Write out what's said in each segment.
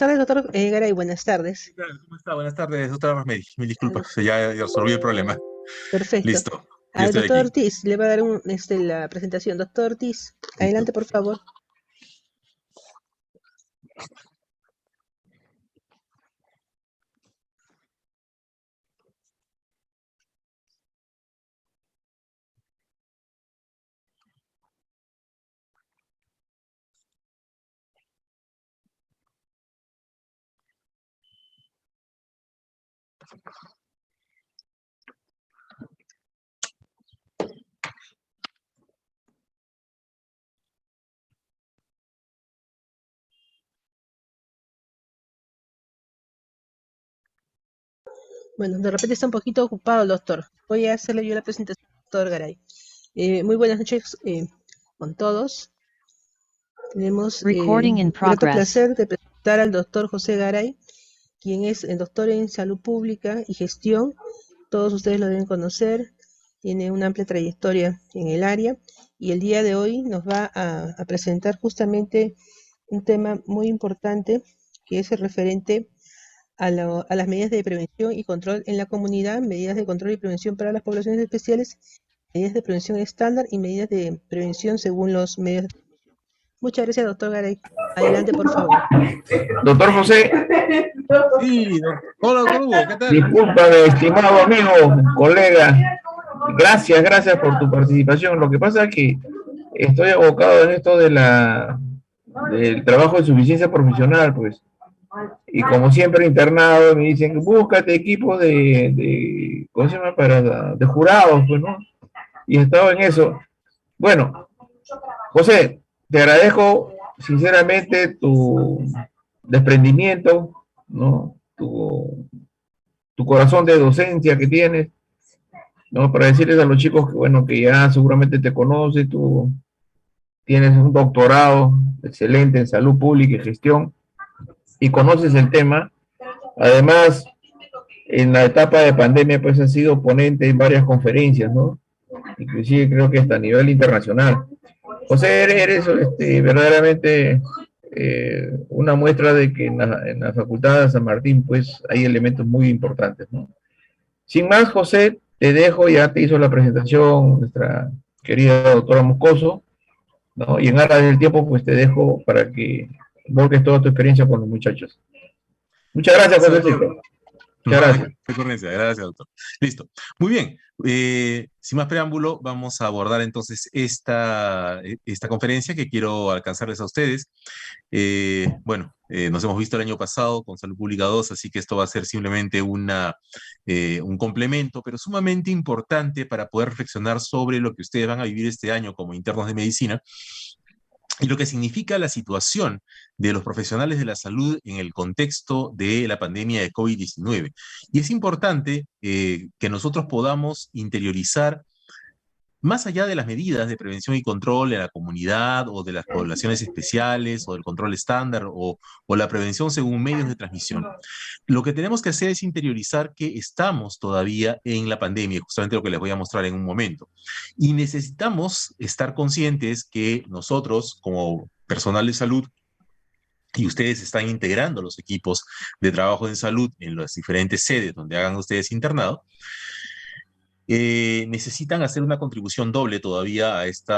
Tardes, doctor Garay, buenas ¿Qué tardes. tal? ¿Cómo está? Buenas tardes, doctora Rosemary. Mil disculpas, Al- ya resolví el problema. Perfecto. Listo, ya Al estoy doctor aquí. Ortiz, le va a dar la presentación. Doctor Ortiz, Listo. adelante, por favor. Bueno, de repente está un poquito ocupado el doctor. Voy a hacerle yo la presentación, doctor Garay. Muy buenas noches con todos. Tenemos Recording in grato progress. placer de presentar al doctor José Garay, quien es el doctor en salud pública y gestión. Todos ustedes lo deben conocer, tiene una amplia trayectoria en el área y el día de hoy nos va a presentar justamente un tema muy importante que es el referente a las medidas de prevención y control en la comunidad, medidas de control y prevención para las poblaciones especiales, medidas de prevención estándar y medidas de prevención según los medios. Muchas gracias, doctor Garay. Adelante, por favor. Doctor José, Sí, hola, doctor Hugo, ¿qué tal? discúlpame, estimado amigo, colega. Gracias por tu participación. Lo que pasa es que estoy abocado en esto del trabajo de suficiencia profesional, pues. Y como siempre internado, me dicen, búscate equipo ¿cómo se llama? De jurados, pues, ¿no? Y he estado en eso. Bueno, José, te agradezco sinceramente tu desprendimiento, ¿no? Tu corazón de docencia que tienes, ¿no? Para decirles a los chicos que, bueno, que ya seguramente te conoces, tú tienes un doctorado excelente en salud pública y gestión y conoces el tema. Además, en la etapa de pandemia, pues has sido ponente en varias conferencias, ¿no? Inclusive creo que hasta a nivel internacional. José, verdaderamente una muestra de que en la Facultad de San Martín, pues hay elementos muy importantes, ¿no? Sin más, José, te dejo, ya te hizo la presentación nuestra querida doctora Moscoso, ¿no? Y en aras del tiempo, pues te dejo para que volques toda tu experiencia con los muchachos. Muchas gracias, Gracias, doctor. Josecito. No, Muchas gracias. qué ocurrencia, gracias, doctor. Listo. Muy bien. Sin más preámbulo, vamos a abordar entonces esta conferencia que quiero alcanzarles a ustedes. Nos hemos visto el año pasado con Salud Pública 2, así que esto va a ser simplemente un complemento, pero sumamente importante para poder reflexionar sobre lo que ustedes van a vivir este año como internos de medicina y lo que significa la situación de los profesionales de la salud en el contexto de la pandemia de COVID-19. Y es importante que nosotros podamos interiorizar más allá de las medidas de prevención y control en la comunidad o de las poblaciones especiales o del control estándar o la prevención según medios de transmisión. Lo que tenemos que hacer es interiorizar que estamos todavía en la pandemia, justamente lo que les voy a mostrar en un momento. Y necesitamos estar conscientes que nosotros, como personal de salud, y ustedes están integrando los equipos de trabajo en salud en las diferentes sedes donde hagan ustedes internado, necesitan hacer una contribución doble todavía a este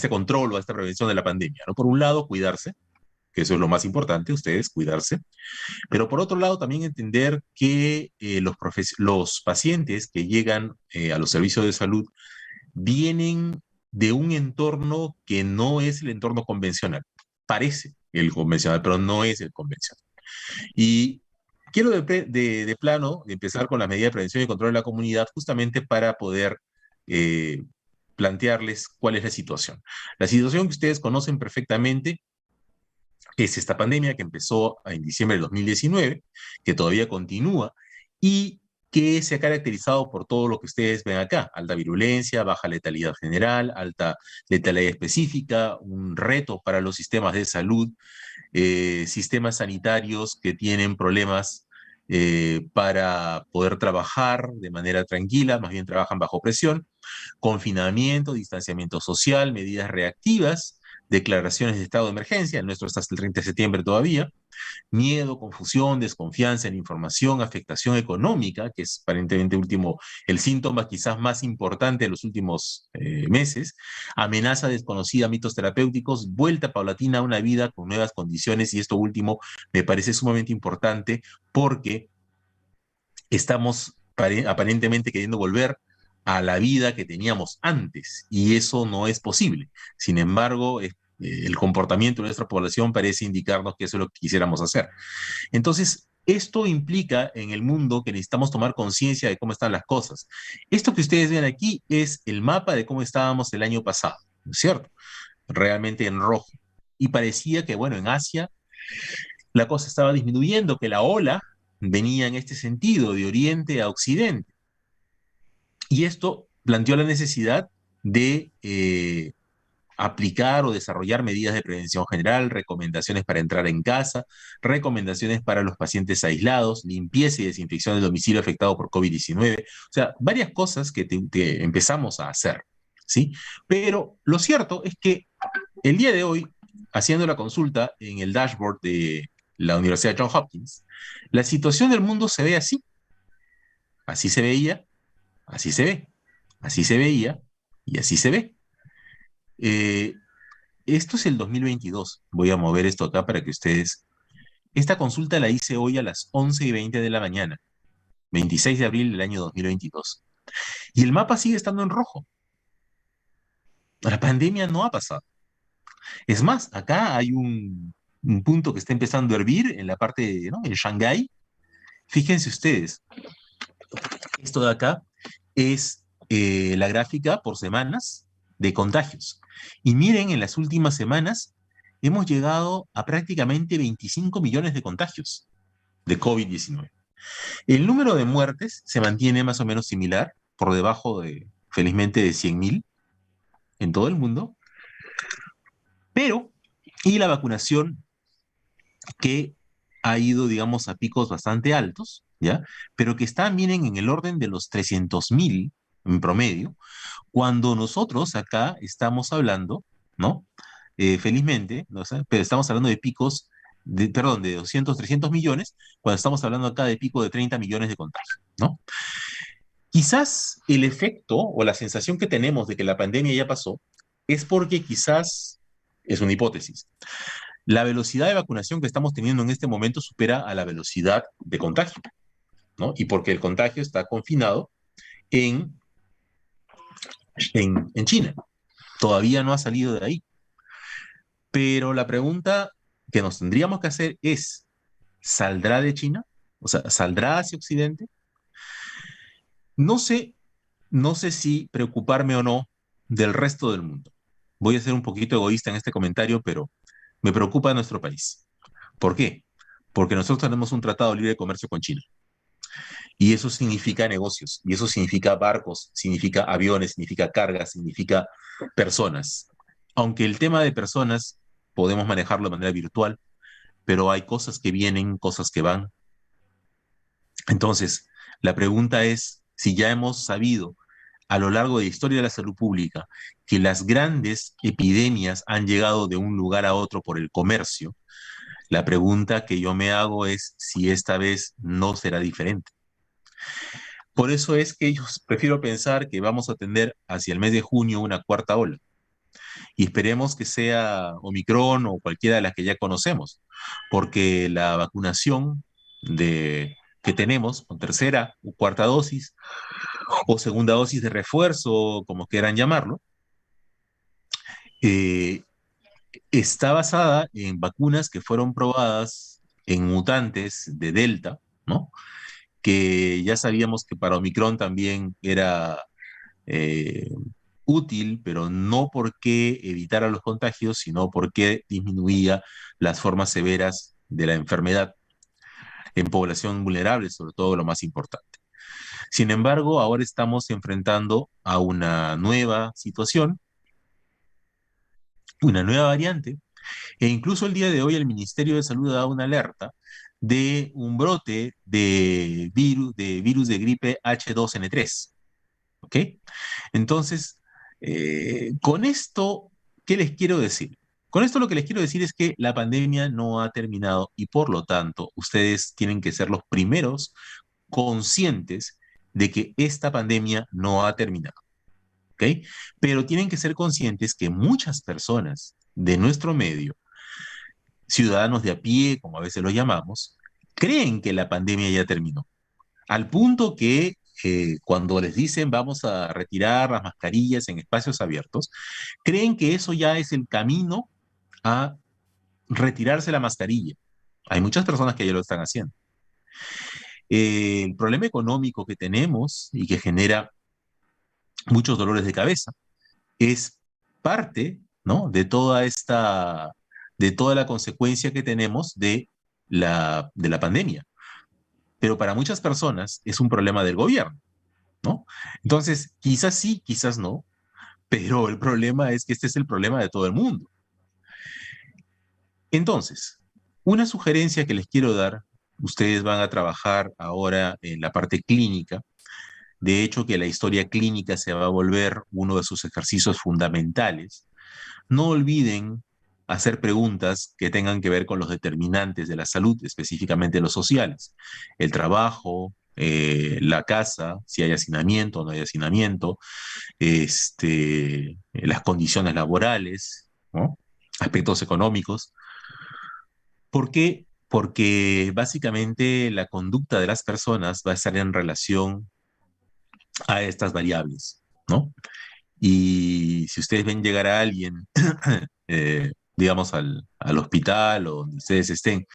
control o a esta prevención de la pandemia, ¿no? Por un lado, cuidarse, que eso es lo más importante, ustedes cuidarse, pero por otro lado también entender que los pacientes que llegan a los servicios de salud vienen de un entorno que no es el entorno convencional. Parece el convencional, pero no es el convencional. Y quiero de plano empezar con las medidas de prevención y control de la comunidad justamente para poder eh, plantearles cuál es la situación. La situación que ustedes conocen perfectamente es esta pandemia que empezó en diciembre del 2019, que todavía continúa y que se ha caracterizado por todo lo que ustedes ven acá: alta virulencia, baja letalidad general, alta letalidad específica, un reto para los sistemas de salud, sistemas sanitarios que tienen problemas para poder trabajar de manera tranquila, más bien trabajan bajo presión, confinamiento, distanciamiento social, medidas reactivas declaraciones de estado de emergencia, el nuestro está hasta el 30 de septiembre todavía, miedo, confusión, desconfianza en la información, afectación económica, que es aparentemente el síntoma quizás más importante de los últimos meses, amenaza desconocida, mitos terapéuticos, vuelta paulatina a una vida con nuevas condiciones, y esto último me parece sumamente importante porque estamos aparentemente queriendo volver a la vida que teníamos antes, y eso no es posible. Sin embargo, el comportamiento de nuestra población parece indicarnos que eso es lo que quisiéramos hacer. Entonces, esto implica en el mundo que necesitamos tomar conciencia de cómo están las cosas. Esto que ustedes ven aquí es el mapa de cómo estábamos el año pasado, ¿no es cierto? Realmente en rojo. Y parecía que, bueno, en Asia la cosa estaba disminuyendo, que la ola venía en este sentido, de oriente a occidente. Y esto planteó la necesidad de aplicar o desarrollar medidas de prevención general, recomendaciones para entrar en casa, recomendaciones para los pacientes aislados, limpieza y desinfección del domicilio afectado por COVID-19, o sea, varias cosas que empezamos a hacer, ¿sí? Pero lo cierto es que el día de hoy, haciendo la consulta en el dashboard de la Universidad de Johns Hopkins, la situación del mundo se ve así. Así se veía, así se ve, así se veía y así se ve. Eh, Esto es el 2022. Voy a mover esto acá para que ustedes... Esta consulta la hice hoy a las 11:20 de la mañana, 26 de abril del año 2022. Y el mapa sigue estando en rojo. La pandemia no ha pasado. Es más, acá hay un punto que está empezando a hervir en la parte, ¿no? En Shanghái. Fíjense ustedes, esto de acá es la gráfica por semanas de contagios. Y miren, en las últimas semanas hemos llegado a prácticamente 25 millones de contagios de COVID-19. El número de muertes se mantiene más o menos similar, por debajo de, felizmente, de 100.000 en todo el mundo, pero, y la vacunación que ha ido, digamos, a picos bastante altos, ¿ya? Pero que están, miren, en el orden de los 300.000 en promedio, cuando nosotros acá estamos hablando, ¿no? Felizmente, ¿no? Pero estamos hablando de picos, perdón, de 200, 300 millones, cuando estamos hablando acá de pico de 30 millones de contagios, ¿no? Quizás el efecto o la sensación que tenemos de que la pandemia ya pasó es porque quizás, es una hipótesis, la velocidad de vacunación que estamos teniendo en este momento supera a la velocidad de contagio, ¿no? Y porque el contagio está confinado en, en China. Todavía no ha salido de ahí. Pero la pregunta que nos tendríamos que hacer es, ¿saldrá de China? O sea, ¿saldrá hacia Occidente? No sé, no sé si preocuparme o no del resto del mundo. Voy a ser un poquito egoísta en este comentario, pero me preocupa nuestro país. ¿Por qué? Porque nosotros tenemos un tratado de libre comercio con China. Y eso significa negocios, y eso significa barcos, significa aviones, significa cargas, significa personas. Aunque el tema de personas podemos manejarlo de manera virtual, pero hay cosas que vienen, cosas que van. Entonces, la pregunta es si ya hemos sabido a lo largo de la historia de la salud pública que las grandes epidemias han llegado de un lugar a otro por el comercio. La pregunta que yo me hago es si esta vez no será diferente. Por eso es que yo prefiero pensar que vamos a tener hacia el mes de junio una cuarta ola. Y esperemos que sea Omicron o cualquiera de las que ya conocemos, porque la vacunación que tenemos con tercera o cuarta dosis o segunda dosis de refuerzo, como quieran llamarlo, eh, está basada en vacunas que fueron probadas en mutantes de Delta, ¿no? Que ya sabíamos que para Omicron también era eh, útil, pero no porque evitara los contagios, sino porque disminuía las formas severas de la enfermedad en población vulnerable, sobre todo lo más importante. Sin embargo, ahora estamos enfrentando a una nueva situación, una nueva variante, e incluso el día de hoy el Ministerio de Salud ha dado una alerta de un brote de virus de gripe H2N3. ¿Ok? Entonces, con esto, ¿qué les quiero decir? Con esto lo que les quiero decir es que la pandemia no ha terminado y por lo tanto ustedes tienen que ser los primeros conscientes de que esta pandemia no ha terminado, ¿ok? Pero tienen que ser conscientes que muchas personas de nuestro medio, ciudadanos de a pie, como a veces los llamamos, creen que la pandemia ya terminó, al punto que cuando les dicen vamos a retirar las mascarillas en espacios abiertos, creen que eso ya es el camino a retirarse la mascarilla. Hay muchas personas que ya lo están haciendo. El problema económico que tenemos y que genera muchos dolores de cabeza es parte, ¿no?, de toda la consecuencia que tenemos de la pandemia. Pero para muchas personas es un problema del gobierno, ¿no? Entonces, quizás sí, quizás no, pero el problema es que este es el problema de todo el mundo. Entonces, una sugerencia que les quiero dar, ustedes van a trabajar ahora en la parte clínica. De hecho, que la historia clínica se va a volver uno de sus ejercicios fundamentales. No olviden hacer preguntas que tengan que ver con los determinantes de la salud, específicamente los sociales. El trabajo, la casa, si hay hacinamiento o no hay hacinamiento, las condiciones laborales, ¿no?, aspectos económicos. ¿Por qué? Porque básicamente la conducta de las personas va a estar en relación a estas variables, ¿no? Y si ustedes ven llegar a alguien, digamos, al hospital o donde ustedes estén,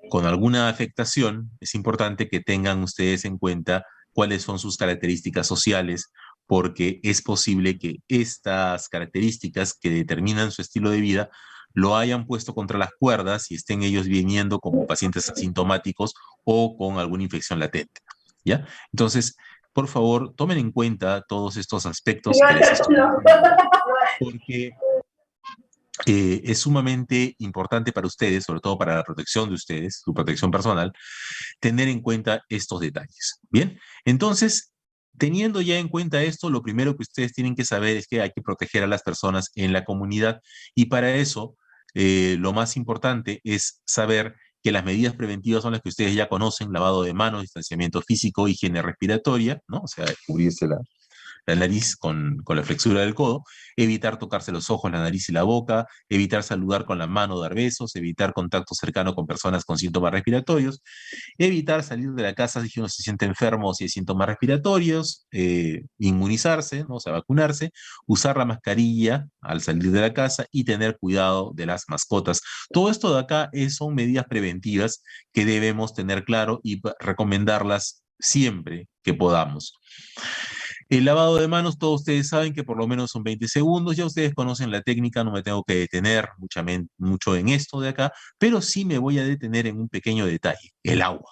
con alguna afectación, es importante que tengan ustedes en cuenta cuáles son sus características sociales, porque es posible que estas características que determinan su estilo de vida lo hayan puesto contra las cuerdas y estén ellos viniendo como pacientes asintomáticos o con alguna infección latente, ¿ya? Entonces, por favor, tomen en cuenta todos estos aspectos que les estoy mencionando, porque es sumamente importante para ustedes, sobre todo para la protección de ustedes, su protección personal, tener en cuenta estos detalles. Bien, entonces, teniendo ya en cuenta esto, lo primero que ustedes tienen que saber es que hay que proteger a las personas en la comunidad y para eso lo más importante es saber que las medidas preventivas son las que ustedes ya conocen: lavado de manos, distanciamiento físico, higiene respiratoria, ¿no? O sea, cubrirse la nariz con la flexura del codo, evitar tocarse los ojos, la nariz y la boca, evitar saludar con la mano o dar besos, evitar contacto cercano con personas con síntomas respiratorios, evitar salir de la casa si uno se siente enfermo o si hay síntomas respiratorios, inmunizarse, ¿no?, o sea, vacunarse, usar la mascarilla al salir de la casa y tener cuidado de las mascotas. Todo esto de acá son medidas preventivas que debemos tener claro y recomendarlas siempre que podamos. El lavado de manos, todos ustedes saben que por lo menos son 20 segundos, ya ustedes conocen la técnica, no me tengo que detener mucho en esto de acá, pero sí me voy a detener en un pequeño detalle: el agua.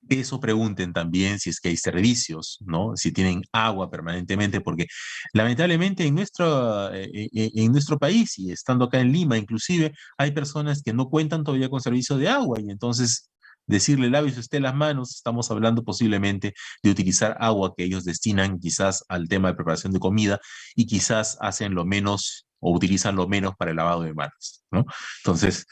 Eso pregunten también si es que hay servicios, ¿no? Si tienen agua permanentemente, porque lamentablemente en nuestro país y estando acá en Lima inclusive, hay personas que no cuentan todavía con servicio de agua y entonces decirle lávese usted las manos, estamos hablando posiblemente de utilizar agua que ellos destinan quizás al tema de preparación de comida y quizás hacen lo menos o utilizan lo menos para el lavado de manos, ¿no? Entonces,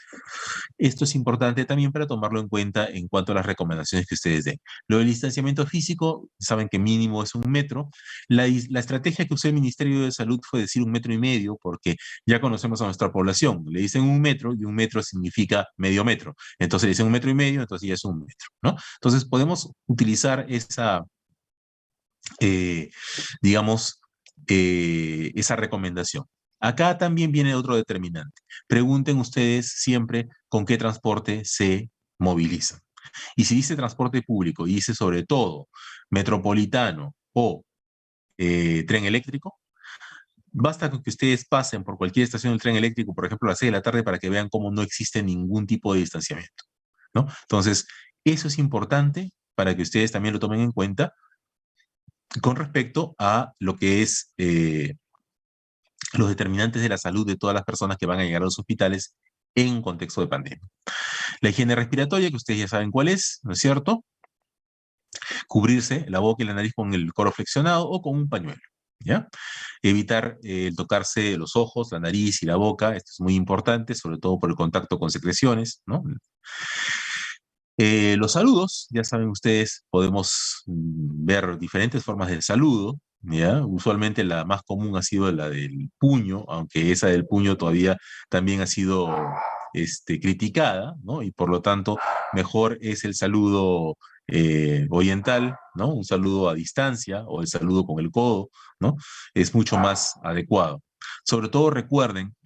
esto es importante también para tomarlo en cuenta en cuanto a las recomendaciones que ustedes den. Lo del distanciamiento físico, saben que mínimo es 1 metro. La estrategia que usó el Ministerio de Salud fue decir 1,5 metros, porque ya conocemos a nuestra población. Le dicen 1 metro y 1 metro significa medio metro. Entonces le dicen 1,5 metros, entonces ya es 1 metro, ¿no? Entonces podemos utilizar eh, digamos, esa recomendación. Acá también viene otro determinante. Pregunten ustedes siempre con qué transporte se movilizan. Y si dice transporte público y dice sobre todo metropolitano o tren eléctrico, basta con que ustedes pasen por cualquier estación del tren eléctrico, por ejemplo, a las 6 de la tarde, para que vean cómo no existe ningún tipo de distanciamiento, ¿no? Entonces, eso es importante para que ustedes también lo tomen en cuenta con respecto a lo que es los determinantes de la salud de todas las personas que van a llegar a los hospitales en un contexto de pandemia. La higiene respiratoria, que ustedes ya saben cuál es, ¿no es cierto? Cubrirse la boca y la nariz con el coro flexionado o con un pañuelo, ¿ya? Evitar el tocarse los ojos, la nariz y la boca, esto es muy importante, sobre todo por el contacto con secreciones, ¿no? Los saludos, ya saben ustedes, podemos ver diferentes formas de saludo, ¿ya? Usualmente la más común ha sido la del puño, aunque esa del puño todavía también ha sido criticada, ¿no? Y por lo tanto, mejor es el saludo oriental, ¿no? Un saludo a distancia o el saludo con el codo, ¿no? Es mucho más adecuado. Sobre todo recuerden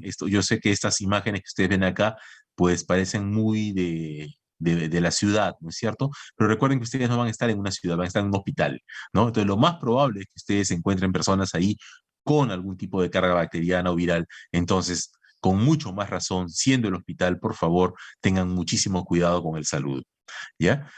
esto, yo sé que estas imágenes que ustedes ven acá, pues parecen muy de la ciudad, ¿no es cierto? Pero recuerden que ustedes no van a estar en una ciudad, van a estar en un hospital, ¿no? Entonces, lo más probable es que ustedes encuentren personas ahí con algún tipo de carga bacteriana o viral. Entonces, con mucho más razón, siendo el hospital, por favor, tengan muchísimo cuidado con el saludo, ¿ya?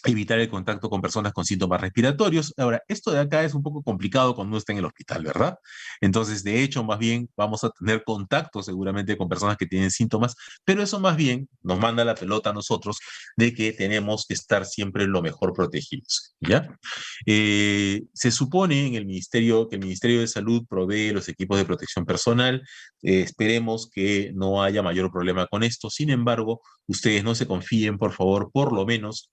Evitar el contacto con personas con síntomas respiratorios. Ahora, esto de acá es un poco complicado cuando uno está en el hospital, ¿verdad? Entonces, de hecho, más bien vamos a tener contacto seguramente con personas que tienen síntomas, pero eso más bien nos manda la pelota a nosotros de que tenemos que estar siempre lo mejor protegidos, ¿ya? Se supone en el ministerio que el Ministerio de Salud provee los equipos de protección personal. Esperemos que no haya mayor problema con esto. Sin embargo, ustedes no se confíen, por favor, por lo menos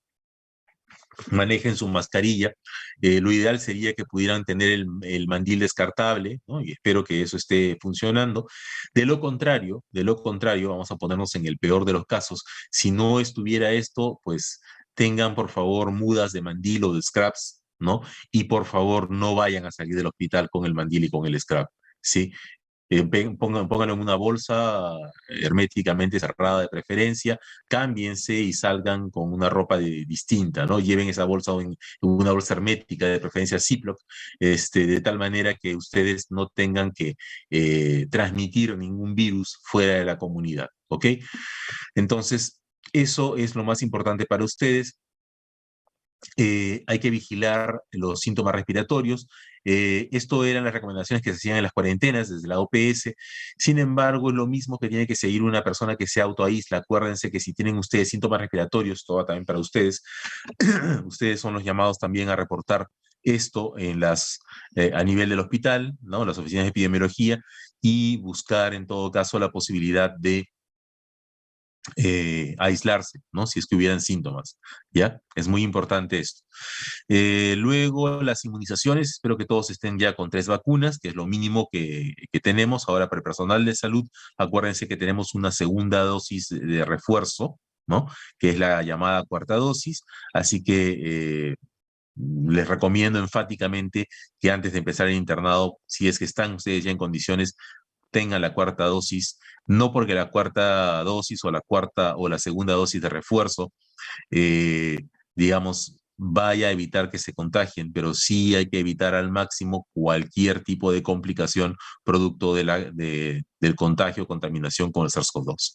manejen su mascarilla. Lo ideal sería que pudieran tener el mandil descartable, ¿no? Y espero que eso esté funcionando. De lo contrario, vamos a ponernos en el peor de los casos. Si no estuviera esto, pues tengan por favor mudas de mandil o de scraps, ¿no? Y por favor no vayan a salir del hospital con el mandil y con el scrap, ¿sí? Pónganlo en una bolsa herméticamente cerrada de preferencia, cámbiense y salgan con una ropa distinta, ¿no? Lleven esa bolsa en una bolsa hermética, de preferencia Ziploc, de tal manera que ustedes no tengan que transmitir ningún virus fuera de la comunidad, ¿ok? Entonces, eso es lo más importante para ustedes. Hay que vigilar los síntomas respiratorios. Esto eran las recomendaciones que se hacían en las cuarentenas desde la OPS. Sin embargo, es lo mismo que tiene que seguir una persona que se autoaísla. Acuérdense que si tienen ustedes síntomas respiratorios, esto va también para ustedes, ustedes son los llamados también a reportar esto a nivel del hospital, ¿no? Las oficinas de epidemiología, y buscar en todo caso la posibilidad de aislarse, ¿no? Si es que hubieran síntomas, ¿ya? Es muy importante esto. Luego, las inmunizaciones, espero que todos estén ya con 3 vacunas, que es lo mínimo que tenemos. Ahora, para el personal de salud, acuérdense que tenemos una segunda dosis de refuerzo, ¿no? Que es la llamada cuarta dosis, así que les recomiendo enfáticamente que antes de empezar el internado, si es que están ustedes ya en condiciones, tengan la cuarta dosis, no porque la cuarta dosis o la cuarta o la segunda dosis de refuerzo, eh, digamos, vaya a evitar que se contagien, pero sí hay que evitar al máximo cualquier tipo de complicación producto del contagio o contaminación con el SARS-CoV-2.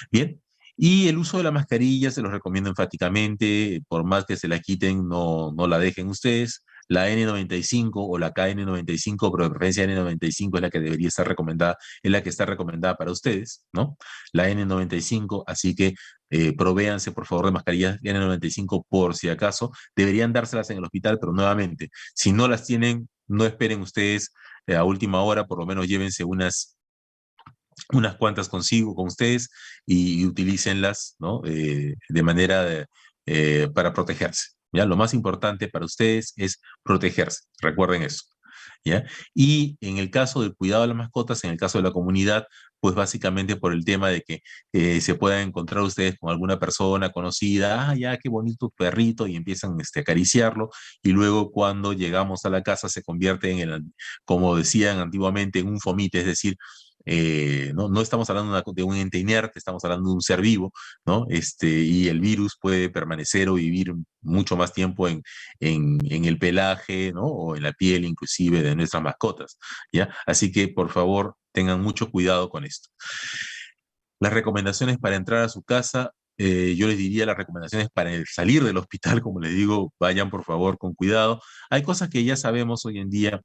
Bien. Y el uso de la mascarilla se los recomiendo enfáticamente, por más que se la quiten, no la dejen ustedes. La N95 o la KN95, pero de preferencia N95 es la que debería estar recomendada, es la que está recomendada para ustedes, ¿no? La N95, así que provéanse por favor de mascarillas N95 por si acaso. Deberían dárselas en el hospital, pero nuevamente, si no las tienen, no esperen ustedes a última hora, por lo menos llévense unas cuantas consigo con ustedes y utilícenlas, ¿no? De manera para protegerse. ¿Ya? Lo más importante para ustedes es protegerse. Recuerden eso. ¿Ya? Y en el caso del cuidado de las mascotas, en el caso de la comunidad, pues básicamente por el tema de que se puedan encontrar ustedes con alguna persona conocida, ya qué bonito perrito, y empiezan a acariciarlo, y luego cuando llegamos a la casa se convierte como decían antiguamente, en un fomite, es decir, no estamos hablando de un ente inerte, estamos hablando de un ser vivo, ¿no? Y el virus puede permanecer o vivir mucho más tiempo en el pelaje, ¿no? O en la piel inclusive de nuestras mascotas, ¿ya? Así que, por favor, tengan mucho cuidado con esto. Las recomendaciones para entrar a su casa, yo les diría las recomendaciones para salir del hospital, como les digo, vayan por favor con cuidado. Hay cosas que ya sabemos hoy en día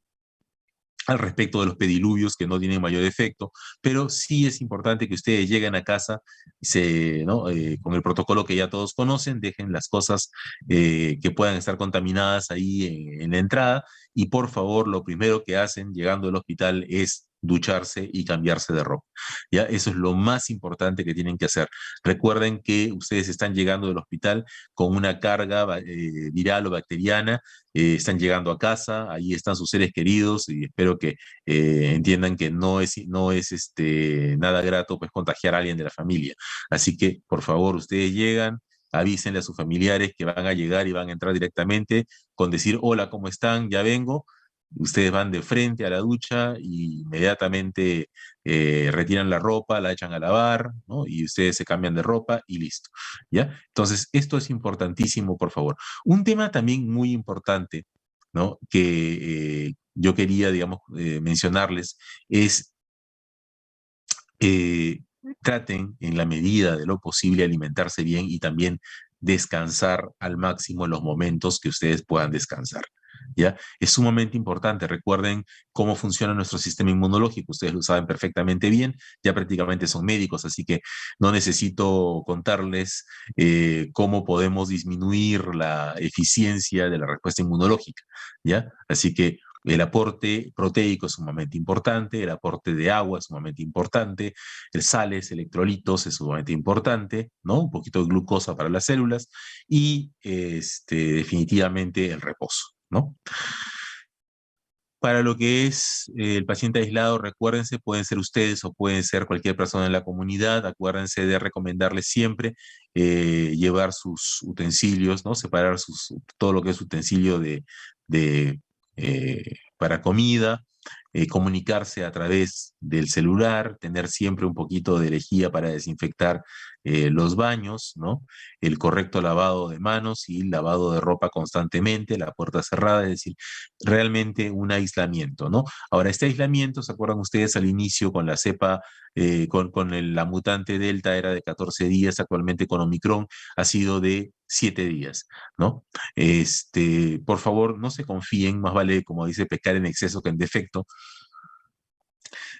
al respecto de los pediluvios que no tienen mayor efecto, pero sí es importante que ustedes lleguen a casa ¿no? Con el protocolo que ya todos conocen, dejen las cosas que puedan estar contaminadas ahí en la entrada y por favor lo primero que hacen llegando al hospital es ducharse y cambiarse de ropa. ¿Ya? Eso es lo más importante que tienen que hacer. Recuerden que ustedes están llegando del hospital con una carga viral o bacteriana, están llegando a casa, ahí están sus seres queridos y espero que entiendan que no es nada grato pues contagiar a alguien de la familia. Así que, por favor, ustedes llegan, avísenle a sus familiares que van a llegar y van a entrar directamente con decir, hola, ¿cómo están? Ya vengo. Ustedes van de frente a la ducha y inmediatamente retiran la ropa, la echan a lavar, ¿no? Y ustedes se cambian de ropa y listo, ¿ya? Entonces, esto es importantísimo, por favor. Un tema también muy importante, ¿no? Que yo quería, digamos, mencionarles es traten en la medida de lo posible alimentarse bien y también descansar al máximo en los momentos que ustedes puedan descansar. ¿Ya? Es sumamente importante. Recuerden cómo funciona nuestro sistema inmunológico. Ustedes lo saben perfectamente bien. Ya prácticamente son médicos, así que no necesito contarles cómo podemos disminuir la eficiencia de la respuesta inmunológica. ¿Ya? Así que el aporte proteico es sumamente importante, el aporte de agua es sumamente importante, el sales, electrolitos es sumamente importante, ¿no? Un poquito de glucosa para las células y definitivamente el reposo, ¿no? Para lo que es el paciente aislado, recuérdense, pueden ser ustedes o pueden ser cualquier persona en la comunidad. Acuérdense de recomendarles siempre llevar sus utensilios, ¿no? Separar todo lo que es utensilio para comida, comunicarse a través del celular, tener siempre un poquito de lejía para desinfectar los baños, ¿no? El correcto lavado de manos y lavado de ropa constantemente, la puerta cerrada, es decir, realmente un aislamiento, ¿no? Ahora, este aislamiento, ¿se acuerdan ustedes al inicio con la cepa, la mutante Delta era de 14 días, actualmente con Omicron ha sido de 7 días, ¿no? Por favor, no se confíen, más vale, como dice, pecar en exceso que en defecto.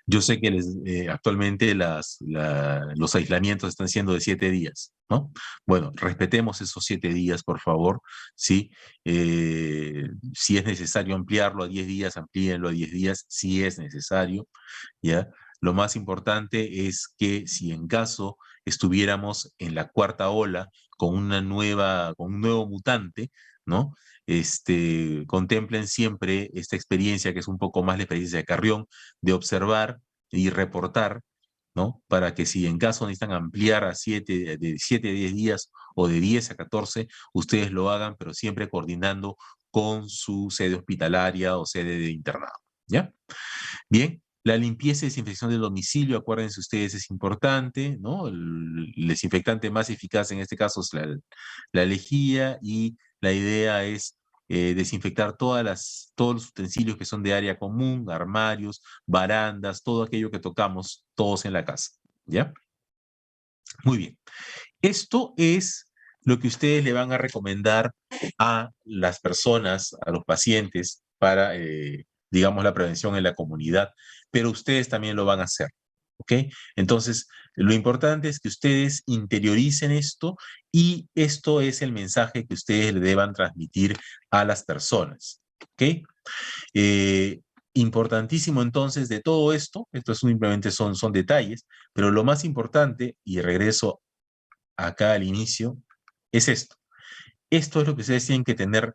Yo sé que actualmente los aislamientos están siendo de 7 días, ¿no? Bueno, respetemos esos 7 días, por favor, ¿sí? Si es necesario ampliarlo a 10 días, amplíenlo a 10 días, si es necesario, ¿ya? Lo más importante es que si en caso estuviéramos en la cuarta ola con un nuevo mutante, ¿no? Contemplen siempre esta experiencia, que es un poco más la experiencia de Carrión, de observar y reportar, ¿no? Para que si en caso necesitan ampliar de 7 a 10 días o de 10 a 14, ustedes lo hagan, pero siempre coordinando con su sede hospitalaria o sede de internado, ¿ya? Bien, la limpieza y desinfección del domicilio, acuérdense ustedes, es importante, ¿no? El desinfectante más eficaz en este caso es la lejía y la idea es desinfectar todos los utensilios que son de área común, armarios, barandas, todo aquello que tocamos todos en la casa, ¿ya? Muy bien. Esto es lo que ustedes le van a recomendar a las personas, a los pacientes, para, digamos, la prevención en la comunidad, pero ustedes también lo van a hacer, ¿ok? Entonces, lo importante es que ustedes interioricen esto y esto es el mensaje que ustedes le deban transmitir a las personas, ¿ok? Importantísimo entonces de todo esto simplemente son detalles, pero lo más importante, y regreso acá al inicio, es esto. Esto es lo que ustedes tienen que tener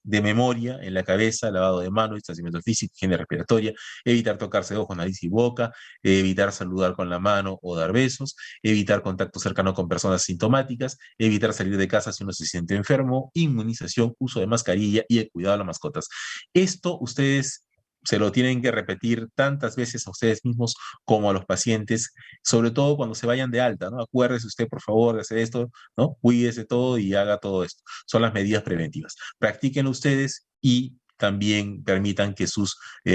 de memoria en la cabeza: lavado de manos, distanciamiento físico, higiene respiratoria, evitar tocarse ojos, nariz y boca, evitar saludar con la mano o dar besos, evitar contacto cercano con personas sintomáticas, evitar salir de casa si uno se siente enfermo, inmunización, uso de mascarilla y el cuidado de las mascotas. Esto ustedes se lo tienen que repetir tantas veces a ustedes mismos como a los pacientes, sobre todo cuando se vayan de alta, ¿no? Acuérdese usted, por favor, de hacer esto, ¿no? Cuídese todo y haga todo esto. Son las medidas preventivas. Practíquenlo ustedes y también permitan que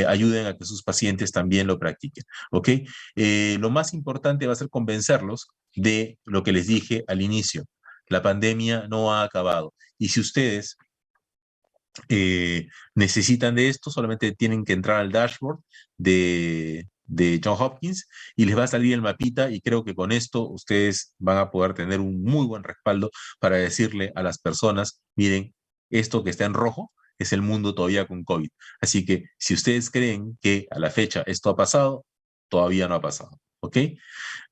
ayuden a que sus pacientes también lo practiquen, ¿ok? Lo más importante va a ser convencerlos de lo que les dije al inicio. La pandemia no ha acabado. Y si ustedes necesitan de esto, solamente tienen que entrar al dashboard de Johns Hopkins y les va a salir el mapita, y creo que con esto ustedes van a poder tener un muy buen respaldo para decirle a las personas, miren, esto que está en rojo es el mundo todavía con COVID. Así que si ustedes creen que a la fecha esto ha pasado, todavía no ha pasado, ¿ok?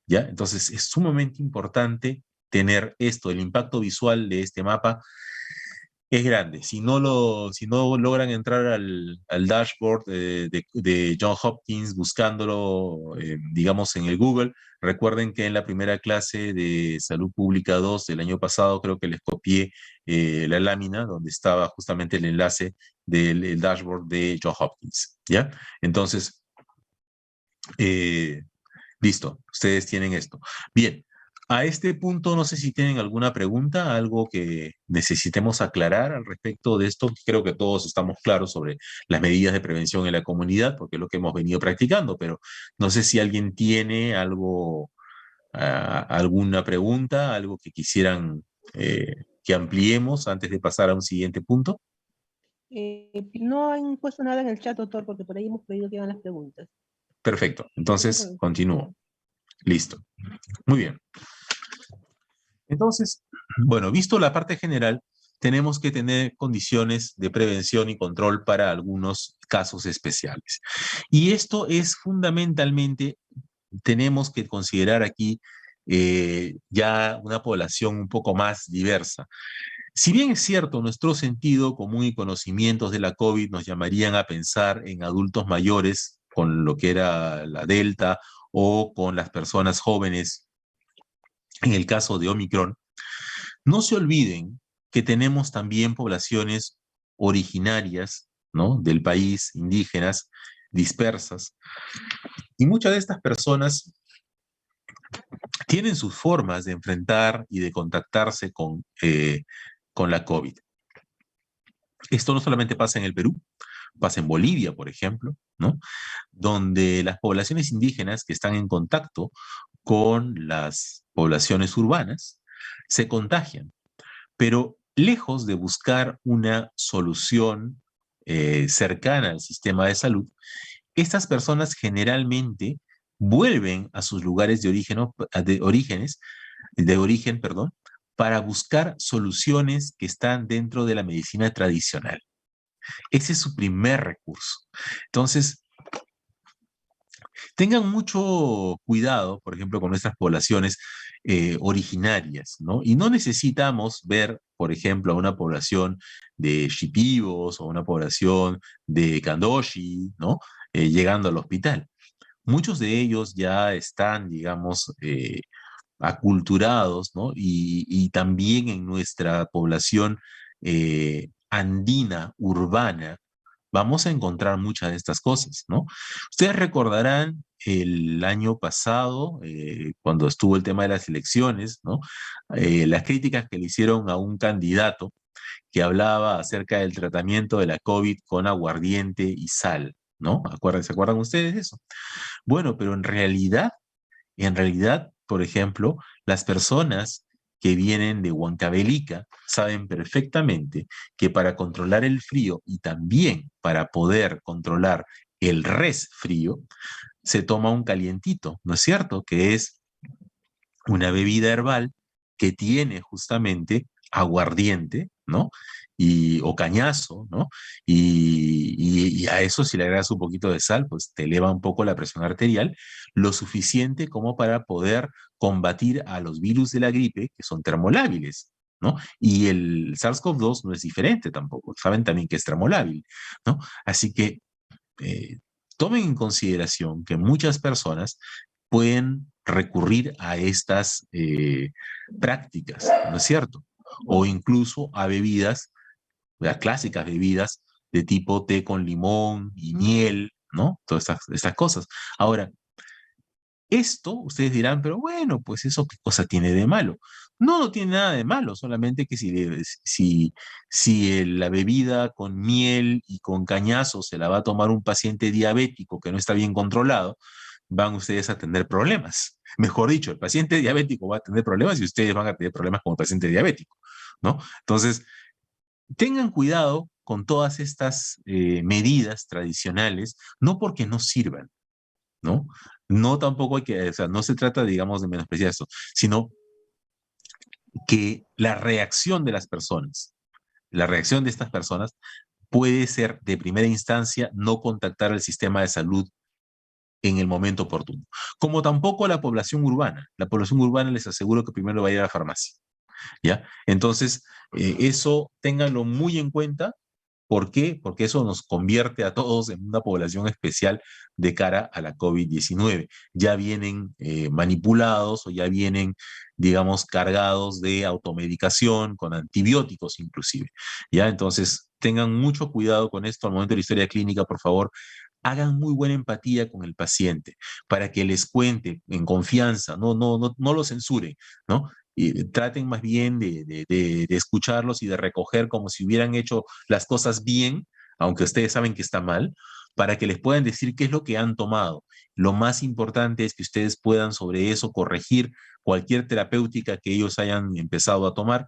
¿Ya? Entonces es sumamente importante tener esto, el impacto visual de este mapa es grande. Si no logran entrar al dashboard de Johns Hopkins buscándolo, digamos, en el Google, recuerden que en la primera clase de Salud Pública 2 del año pasado creo que les copié la lámina donde estaba justamente el enlace del dashboard de Johns Hopkins, ¿ya? Entonces, listo, ustedes tienen esto. Bien, a este punto no sé si tienen alguna pregunta, algo que necesitemos aclarar al respecto de esto. Creo que todos estamos claros sobre las medidas de prevención en la comunidad, porque es lo que hemos venido practicando, pero no sé si alguien tiene algo, alguna pregunta, algo que quisieran que ampliemos antes de pasar a un siguiente punto. No han puesto nada en el chat, doctor, porque por ahí hemos pedido que hagan las preguntas. Perfecto, entonces continúo. Listo. Muy bien. Entonces, bueno, visto la parte general, tenemos que tener condiciones de prevención y control para algunos casos especiales. Y esto es fundamentalmente, tenemos que considerar aquí ya una población un poco más diversa. Si bien es cierto, nuestro sentido común y conocimientos de la COVID nos llamarían a pensar en adultos mayores con lo que era la Delta o con las personas jóvenes en el caso de Omicron, no se olviden que tenemos también poblaciones originarias, ¿no?, del país, indígenas, dispersas, y muchas de estas personas tienen sus formas de enfrentar y de contactarse con la COVID. Esto no solamente pasa en el Perú, pasa en Bolivia, por ejemplo, ¿no?, donde las poblaciones indígenas que están en contacto con las poblaciones urbanas se contagian. Pero lejos de buscar una solución cercana al sistema de salud, estas personas generalmente vuelven a sus lugares de origen, perdón, para buscar soluciones que están dentro de la medicina tradicional. Ese es su primer recurso. Entonces, tengan mucho cuidado, por ejemplo, con nuestras poblaciones originarias, ¿no? Y no necesitamos ver, por ejemplo, a una población de Shipibos o una población de Kandoshi, ¿no?, llegando al hospital. Muchos de ellos ya están, digamos, aculturados, ¿no? Y también en nuestra población andina, urbana, vamos a encontrar muchas de estas cosas, ¿no? Ustedes recordarán el año pasado, cuando estuvo el tema de las elecciones, ¿no?, las críticas que le hicieron a un candidato que hablaba acerca del tratamiento de la COVID con aguardiente y sal, ¿no? ¿Se acuerdan ustedes de eso? Bueno, pero en realidad, por ejemplo, las personas que vienen de Huancavelica saben perfectamente que para controlar el frío y también para poder controlar el resfrío, se toma un calientito, ¿no es cierto?, que es una bebida herbal que tiene justamente aguardiente, ¿no?, o cañazo, ¿no? Y a eso, si le agregas un poquito de sal, pues te eleva un poco la presión arterial, lo suficiente como para poder combatir a los virus de la gripe, que son termolábiles, ¿no? Y el SARS-CoV-2 no es diferente tampoco, saben también que es termolábil, ¿no? Así que tomen en consideración que muchas personas pueden recurrir a estas prácticas, ¿no es cierto? O incluso a bebidas, las clásicas bebidas de tipo té con limón y miel, ¿no? Todas estas cosas. Ahora, esto, ustedes dirán, pero bueno, pues eso qué cosa tiene de malo. No, no tiene nada de malo, solamente que si la bebida con miel y con cañazo se la va a tomar un paciente diabético que no está bien controlado, van ustedes a tener problemas. Mejor dicho, el paciente diabético va a tener problemas y ustedes van a tener problemas como el paciente diabético, ¿no? Entonces, tengan cuidado con todas estas medidas tradicionales, no porque no sirvan, ¿no? No tampoco hay que, o sea, no se trata, digamos, de menospreciar esto, sino que la reacción de las personas, la reacción de estas personas puede ser de primera instancia no contactar al sistema de salud en el momento oportuno. Como tampoco la población urbana. La población urbana les aseguro que primero va a ir a la farmacia, ¿ya? Entonces, eso ténganlo muy en cuenta. ¿Por qué? Porque eso nos convierte a todos en una población especial de cara a la COVID-19. Ya vienen manipulados o ya vienen, digamos, cargados de automedicación, con antibióticos inclusive. ¿Ya? Entonces, tengan mucho cuidado con esto al momento de la historia clínica, por favor. Hagan muy buena empatía con el paciente para que les cuente en confianza, no lo censuren, ¿no? Y traten más bien de escucharlos y de recoger como si hubieran hecho las cosas bien, aunque ustedes saben que está mal, para que les puedan decir qué es lo que han tomado. Lo más importante es que ustedes puedan sobre eso corregir cualquier terapéutica que ellos hayan empezado a tomar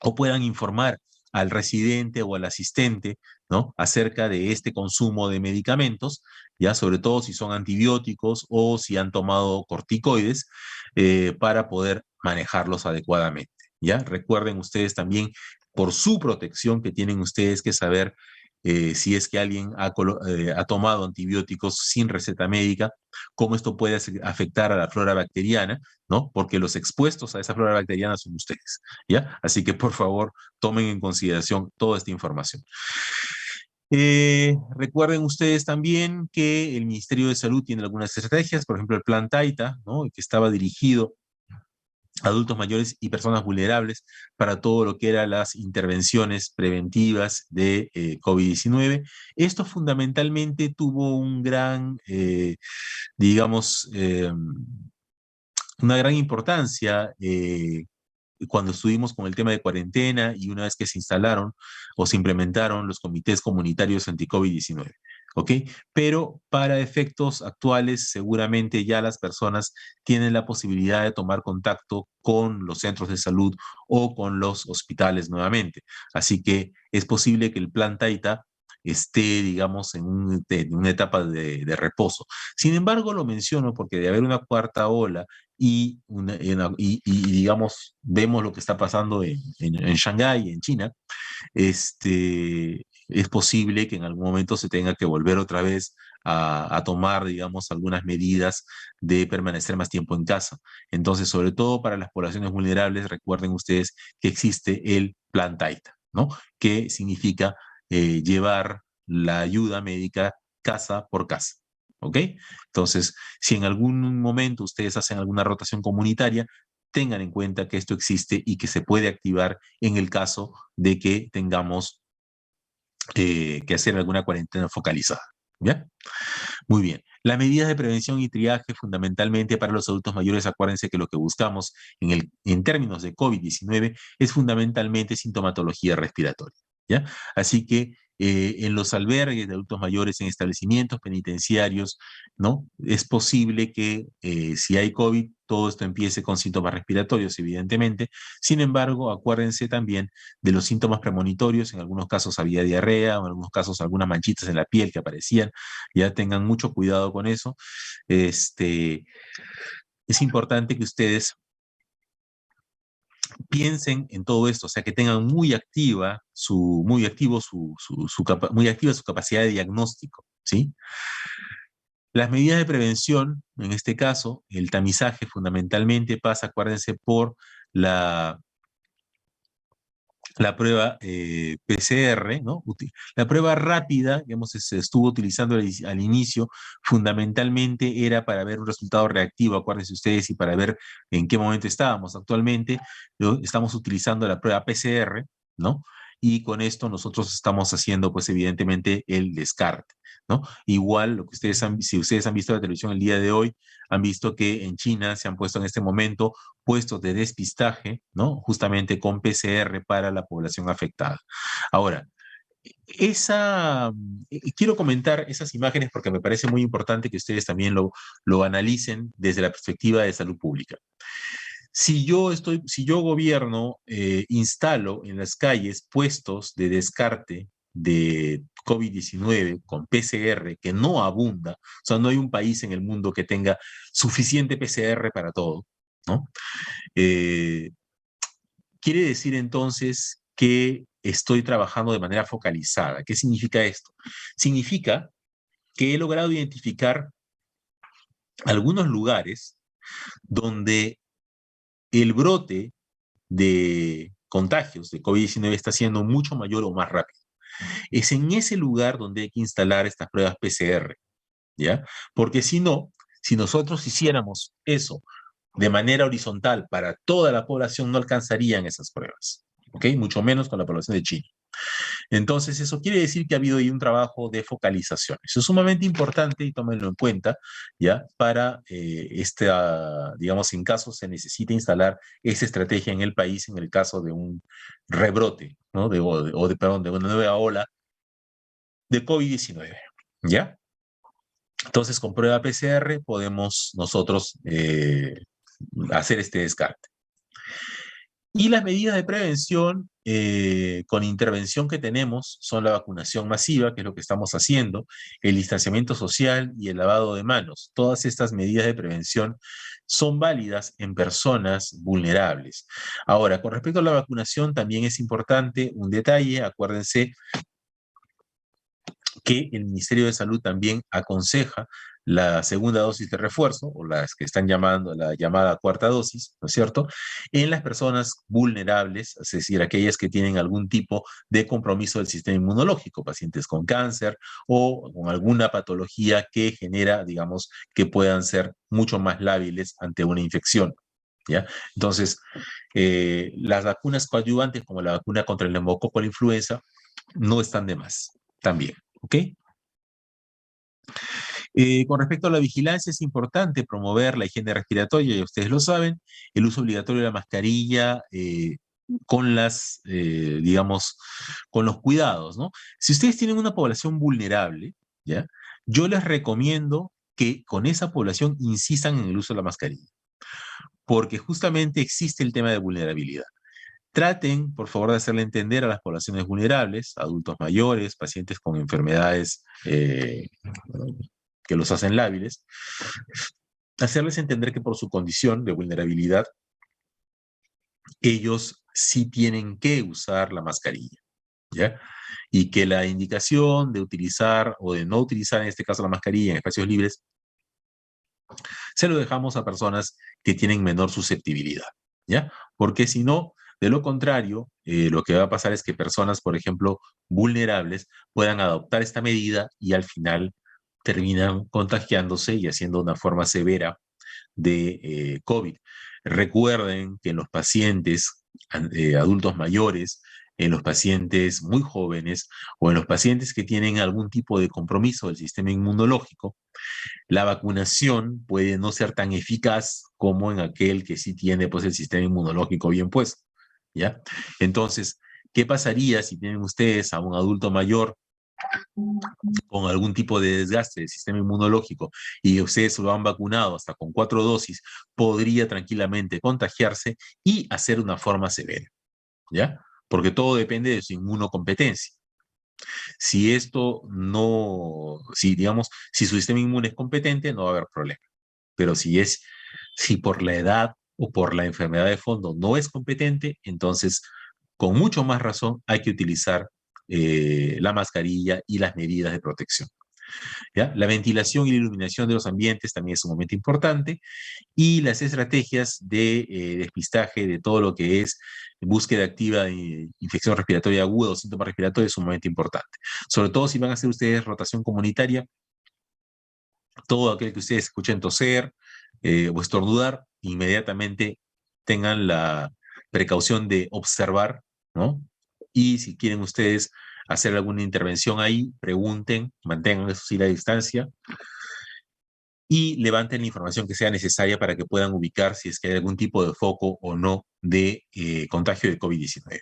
o puedan informar al residente o al asistente, ¿no? Acerca de este consumo de medicamentos, ya sobre todo si son antibióticos o si han tomado corticoides, para poder manejarlos adecuadamente, ¿ya? Recuerden ustedes también, por su protección, que tienen ustedes que saber si es que alguien ha tomado antibióticos sin receta médica, cómo esto puede afectar a la flora bacteriana, ¿no? Porque los expuestos a esa flora bacteriana son ustedes, ¿ya? Así que, por favor, tomen en consideración toda esta información. Recuerden ustedes también que el Ministerio de Salud tiene algunas estrategias, por ejemplo, el Plan Taita, ¿no? Que estaba dirigido a adultos mayores y personas vulnerables para todo lo que eran las intervenciones preventivas de COVID-19. Esto fundamentalmente tuvo un gran, digamos, una gran importancia cuando estuvimos con el tema de cuarentena y una vez que se instalaron o se implementaron los comités comunitarios anti-COVID-19. ¿Ok? Pero para efectos actuales, seguramente ya las personas tienen la posibilidad de tomar contacto con los centros de salud o con los hospitales nuevamente. Así que es posible que el plan Taita esté, digamos, en una etapa de reposo. Sin embargo, lo menciono porque de haber una cuarta ola digamos, vemos lo que está pasando en Shanghái, en China, es posible que en algún momento se tenga que volver otra vez a tomar, digamos, algunas medidas de permanecer más tiempo en casa. Entonces, sobre todo para las poblaciones vulnerables, recuerden ustedes que existe el Plan Taita, ¿no? Que significa llevar la ayuda médica casa por casa. ¿Ok? Entonces, si en algún momento ustedes hacen alguna rotación comunitaria, tengan en cuenta que esto existe y que se puede activar en el caso de que tengamos que hacer alguna cuarentena focalizada. ¿Ya? Muy bien. Las medidas de prevención y triaje fundamentalmente para los adultos mayores, acuérdense que lo que buscamos en términos de COVID-19 es fundamentalmente sintomatología respiratoria. ¿Ya? Así que en los albergues de adultos mayores, en establecimientos penitenciarios, ¿no? Es posible que si hay COVID, todo esto empiece con síntomas respiratorios, evidentemente. Sin embargo, acuérdense también de los síntomas premonitorios. En algunos casos había diarrea, en algunos casos algunas manchitas en la piel que aparecían. Ya tengan mucho cuidado con eso. Es importante que ustedes piensen en todo esto, o sea, que tengan muy activa muy activa su capacidad de diagnóstico, ¿sí? Las medidas de prevención, en este caso, el tamizaje fundamentalmente pasa, acuérdense, por la prueba PCR, ¿no? La prueba rápida, digamos, se estuvo utilizando al inicio, fundamentalmente era para ver un resultado reactivo, acuérdense ustedes, y para ver en qué momento estábamos. Actualmente estamos utilizando la prueba PCR, ¿no? Y con esto nosotros estamos haciendo, pues, evidentemente, el descarte, ¿no? Igual, lo que si ustedes han visto la televisión el día de hoy, han visto que en China se han puesto en este momento puestos de despistaje, ¿no? Justamente con PCR para la población afectada. Ahora, quiero comentar esas imágenes porque me parece muy importante que ustedes también lo analicen desde la perspectiva de salud pública. Si yo gobierno, instalo en las calles puestos de descarte de COVID-19 con PCR, que no abunda, o sea, no hay un país en el mundo que tenga suficiente PCR para todo, ¿no? Quiere decir entonces que estoy trabajando de manera focalizada. ¿Qué significa esto? Significa que he logrado identificar algunos lugares donde el brote de contagios de COVID-19 está siendo mucho mayor o más rápido. Es en ese lugar donde hay que instalar estas pruebas PCR, ¿ya? Porque si no, si nosotros hiciéramos eso de manera horizontal para toda la población, no alcanzarían esas pruebas, ¿ok? Mucho menos con la población de Chile. Entonces, eso quiere decir que ha habido ahí un trabajo de focalización. Eso es sumamente importante y tómenlo en cuenta, ¿ya? Para, digamos, en caso se necesite instalar esa estrategia en el país en el caso de un rebrote, ¿no? Perdón, de una nueva ola de COVID-19, ¿ya? Entonces, con prueba PCR podemos nosotros hacer este descarte. Y las medidas de prevención con intervención que tenemos son la vacunación masiva, que es lo que estamos haciendo, el distanciamiento social y el lavado de manos. Todas estas medidas de prevención son válidas en personas vulnerables. Ahora, con respecto a la vacunación, también es importante un detalle. Acuérdense que el Ministerio de Salud también aconseja la segunda dosis de refuerzo, o las que están llamando la llamada cuarta dosis, ¿no es cierto?, en las personas vulnerables, es decir, aquellas que tienen algún tipo de compromiso del sistema inmunológico, pacientes con cáncer o con alguna patología que genera, digamos, que puedan ser mucho más lábiles ante una infección, ¿ya? Entonces, las vacunas coadyuvantes, como la vacuna contra el neumococo o la influenza, no están de más, también. ¿Ok? Con respecto a la vigilancia, es importante promover la higiene respiratoria, ya ustedes lo saben, el uso obligatorio de la mascarilla con digamos, con los cuidados, ¿no? Si ustedes tienen una población vulnerable, ¿ya? Yo les recomiendo que con esa población insistan en el uso de la mascarilla, porque justamente existe el tema de vulnerabilidad. Traten, por favor, de hacerle entender a las poblaciones vulnerables, adultos mayores, pacientes con enfermedades que los hacen lábiles, hacerles entender que por su condición de vulnerabilidad, ellos sí tienen que usar la mascarilla, ¿ya? Y que la indicación de utilizar o de no utilizar, en este caso, la mascarilla en espacios libres, se lo dejamos a personas que tienen menor susceptibilidad, ¿ya? Porque si no, de lo contrario, lo que va a pasar es que personas, por ejemplo, vulnerables, puedan adoptar esta medida y al final terminan contagiándose y haciendo una forma severa de COVID. Recuerden que en los pacientes adultos mayores, en los pacientes muy jóvenes o en los pacientes que tienen algún tipo de compromiso del sistema inmunológico, la vacunación puede no ser tan eficaz como en aquel que sí tiene pues el sistema inmunológico bien puesto, ¿ya? Entonces, ¿qué pasaría si tienen ustedes a un adulto mayor con algún tipo de desgaste del sistema inmunológico y ustedes lo han vacunado hasta con 4 dosis? Podría tranquilamente contagiarse y hacer una forma severa, ¿ya? Porque todo depende de su inmunocompetencia. Si esto no, si digamos, si su sistema inmune es competente, no va a haber problema. Pero si por la edad o por la enfermedad de fondo no es competente, entonces con mucho más razón hay que utilizar la mascarilla y las medidas de protección, ¿ya? La ventilación y la iluminación de los ambientes también es un momento importante, y las estrategias de despistaje de todo lo que es búsqueda activa de infección respiratoria aguda o síntomas respiratorios es un momento importante. Sobre todo si van a hacer ustedes rotación comunitaria, todo aquel que ustedes escuchen toser o estornudar, inmediatamente tengan la precaución de observar, ¿no? Y si quieren ustedes hacer alguna intervención ahí, pregunten, mantengan eso sí la distancia y levanten la información que sea necesaria para que puedan ubicar si es que hay algún tipo de foco o no de contagio de COVID-19.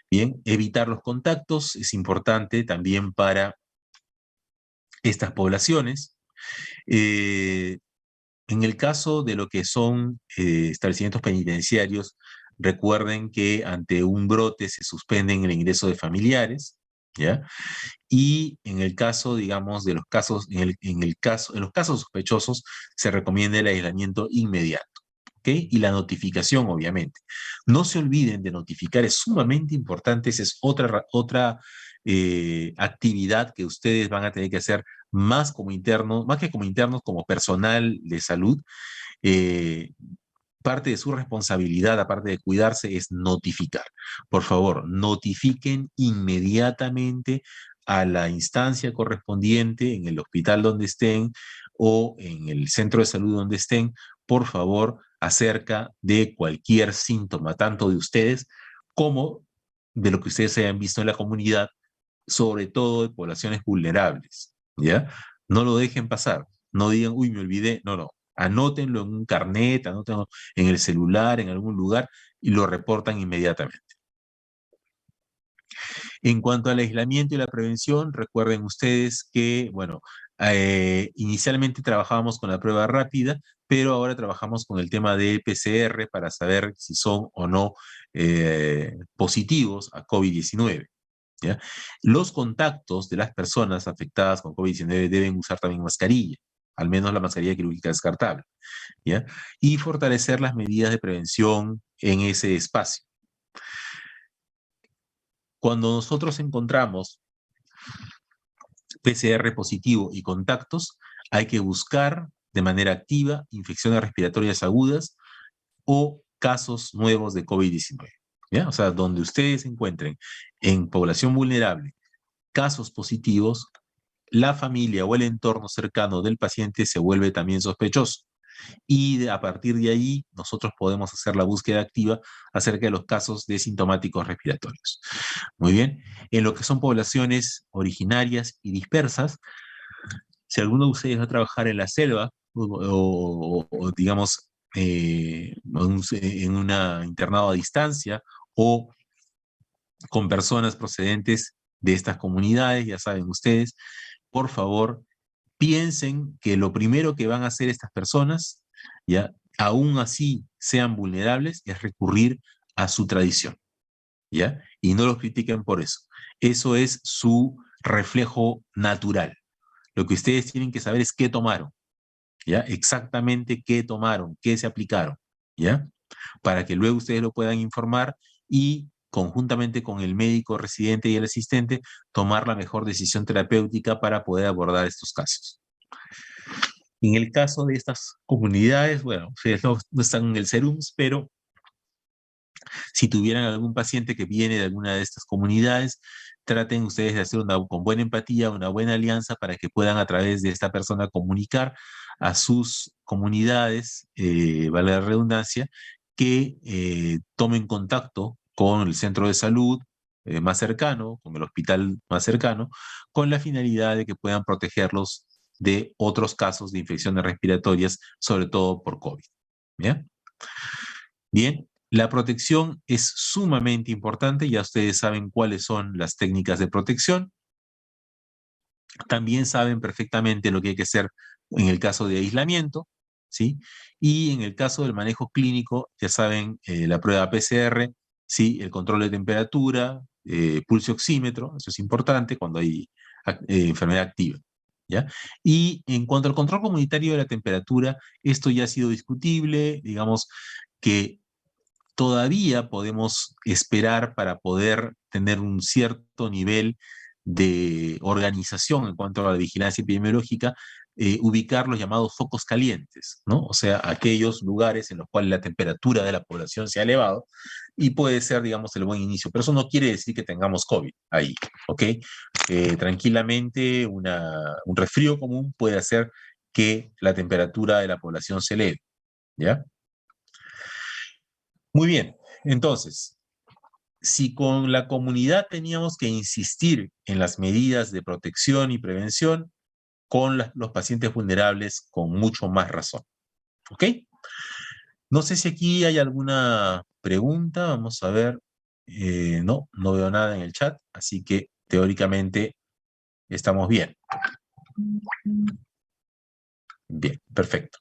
Bien, evitar los contactos es importante también para estas poblaciones. En el caso de lo que son establecimientos penitenciarios, recuerden que ante un brote se suspenden el ingreso de familiares, ¿ya? Y en el caso, digamos, de los casos, en los casos sospechosos, se recomienda el aislamiento inmediato, ¿ok? Y la notificación, obviamente. No se olviden de notificar, es sumamente importante, esa es otra actividad que ustedes van a tener que hacer más como internos, más que como internos, como personal de salud. Parte de su responsabilidad, aparte de cuidarse, es notificar. Por favor, notifiquen inmediatamente a la instancia correspondiente en el hospital donde estén o en el centro de salud donde estén, por favor, acerca de cualquier síntoma, tanto de ustedes como de lo que ustedes hayan visto en la comunidad, sobre todo de poblaciones vulnerables, ¿ya? No lo dejen pasar, no digan, uy, me olvidé, no. Anótenlo en un carnet, anótenlo en el celular, en algún lugar, y lo reportan inmediatamente. En cuanto al aislamiento y la prevención, recuerden ustedes que, bueno, inicialmente trabajábamos con la prueba rápida, pero ahora trabajamos con el tema de PCR para saber si son o no positivos a COVID-19. ¿Ya? Los contactos de las personas afectadas con COVID-19 deben usar también mascarilla, al menos la mascarilla quirúrgica descartable, ¿ya? Y fortalecer las medidas de prevención en ese espacio. Cuando nosotros encontramos PCR positivo y contactos, hay que buscar de manera activa infecciones respiratorias agudas o casos nuevos de COVID-19. ¿Ya? O sea, donde ustedes encuentren en población vulnerable casos positivos, la familia o el entorno cercano del paciente se vuelve también sospechoso. Y a partir de ahí nosotros podemos hacer la búsqueda activa acerca de los casos de sintomáticos respiratorios. Muy bien, en lo que son poblaciones originarias y dispersas, si alguno de ustedes va a trabajar en la selva o digamos en un internado a distancia o con personas procedentes de estas comunidades, ya saben ustedes, por favor, piensen que lo primero que van a hacer estas personas, ya, aún así sean vulnerables, es recurrir a su tradición, ¿ya? Y no los critiquen por eso. Eso es su reflejo natural. Lo que ustedes tienen que saber es qué tomaron, ¿ya? Exactamente qué tomaron, qué se aplicaron, ¿ya? Para que luego ustedes lo puedan informar y conjuntamente con el médico residente y el asistente, tomar la mejor decisión terapéutica para poder abordar estos casos. En el caso de estas comunidades, bueno, ustedes no están en el SERUMS, pero si tuvieran algún paciente que viene de alguna de estas comunidades, traten ustedes de hacer con buena empatía, una buena alianza para que puedan a través de esta persona comunicar a sus comunidades, vale la redundancia, que tomen contacto con el centro de salud más cercano, con el hospital más cercano, con la finalidad de que puedan protegerlos de otros casos de infecciones respiratorias, sobre todo por COVID. ¿Bien? Bien, la protección es sumamente importante, ya ustedes saben cuáles son las técnicas de protección. También saben perfectamente lo que hay que hacer en el caso de aislamiento, ¿sí? Y en el caso del manejo clínico, ya saben, la prueba PCR, ¿sí? El control de temperatura, pulso oxímetro, eso es importante cuando hay enfermedad activa, ¿ya? Y en cuanto al control comunitario de la temperatura, esto ya ha sido discutible, digamos que todavía podemos esperar para poder tener un cierto nivel de organización en cuanto a la vigilancia epidemiológica, ubicar los llamados focos calientes, ¿no? O sea, aquellos lugares en los cuales la temperatura de la población se ha elevado y puede ser, digamos, el buen inicio. Pero eso no quiere decir que tengamos COVID ahí, ¿ok? Tranquilamente, un resfrío común puede hacer que la temperatura de la población se eleve, ¿ya? Muy bien, entonces, si con la comunidad teníamos que insistir en las medidas de protección y prevención, con los pacientes vulnerables con mucho más razón. ¿Ok? No sé si aquí hay alguna pregunta, vamos a ver. No veo nada en el chat, así que teóricamente estamos bien. Bien, perfecto.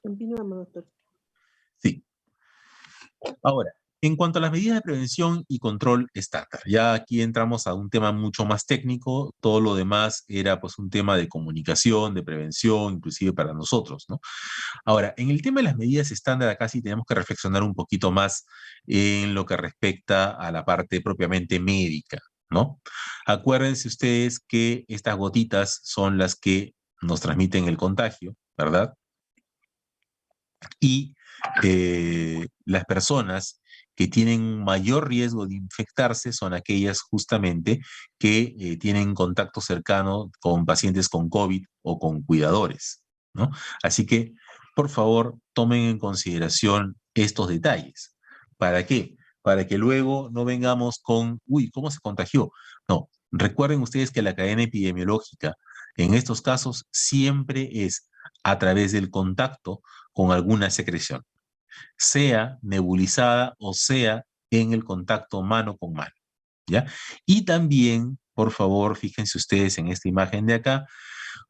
Continuamos, doctor. Sí. Ahora, en cuanto a las medidas de prevención y control estándar, ya aquí entramos a un tema mucho más técnico, todo lo demás era pues un tema de comunicación, de prevención, inclusive para nosotros, ¿no? Ahora, en el tema de las medidas estándar, acá sí tenemos que reflexionar un poquito más en lo que respecta a la parte propiamente médica, ¿no? Acuérdense ustedes que estas gotitas son las que nos transmiten el contagio, ¿verdad? Y las personas que tienen un mayor riesgo de infectarse son aquellas justamente que tienen contacto cercano con pacientes con COVID o con cuidadores, ¿no? Así que, por favor, tomen en consideración estos detalles. ¿Para qué? Para que luego no vengamos con, uy, ¿cómo se contagió? No, recuerden ustedes que la cadena epidemiológica en estos casos siempre es a través del contacto con alguna secreción, sea nebulizada o sea en el contacto mano con mano, ¿ya? Y también, por favor, fíjense ustedes en esta imagen de acá,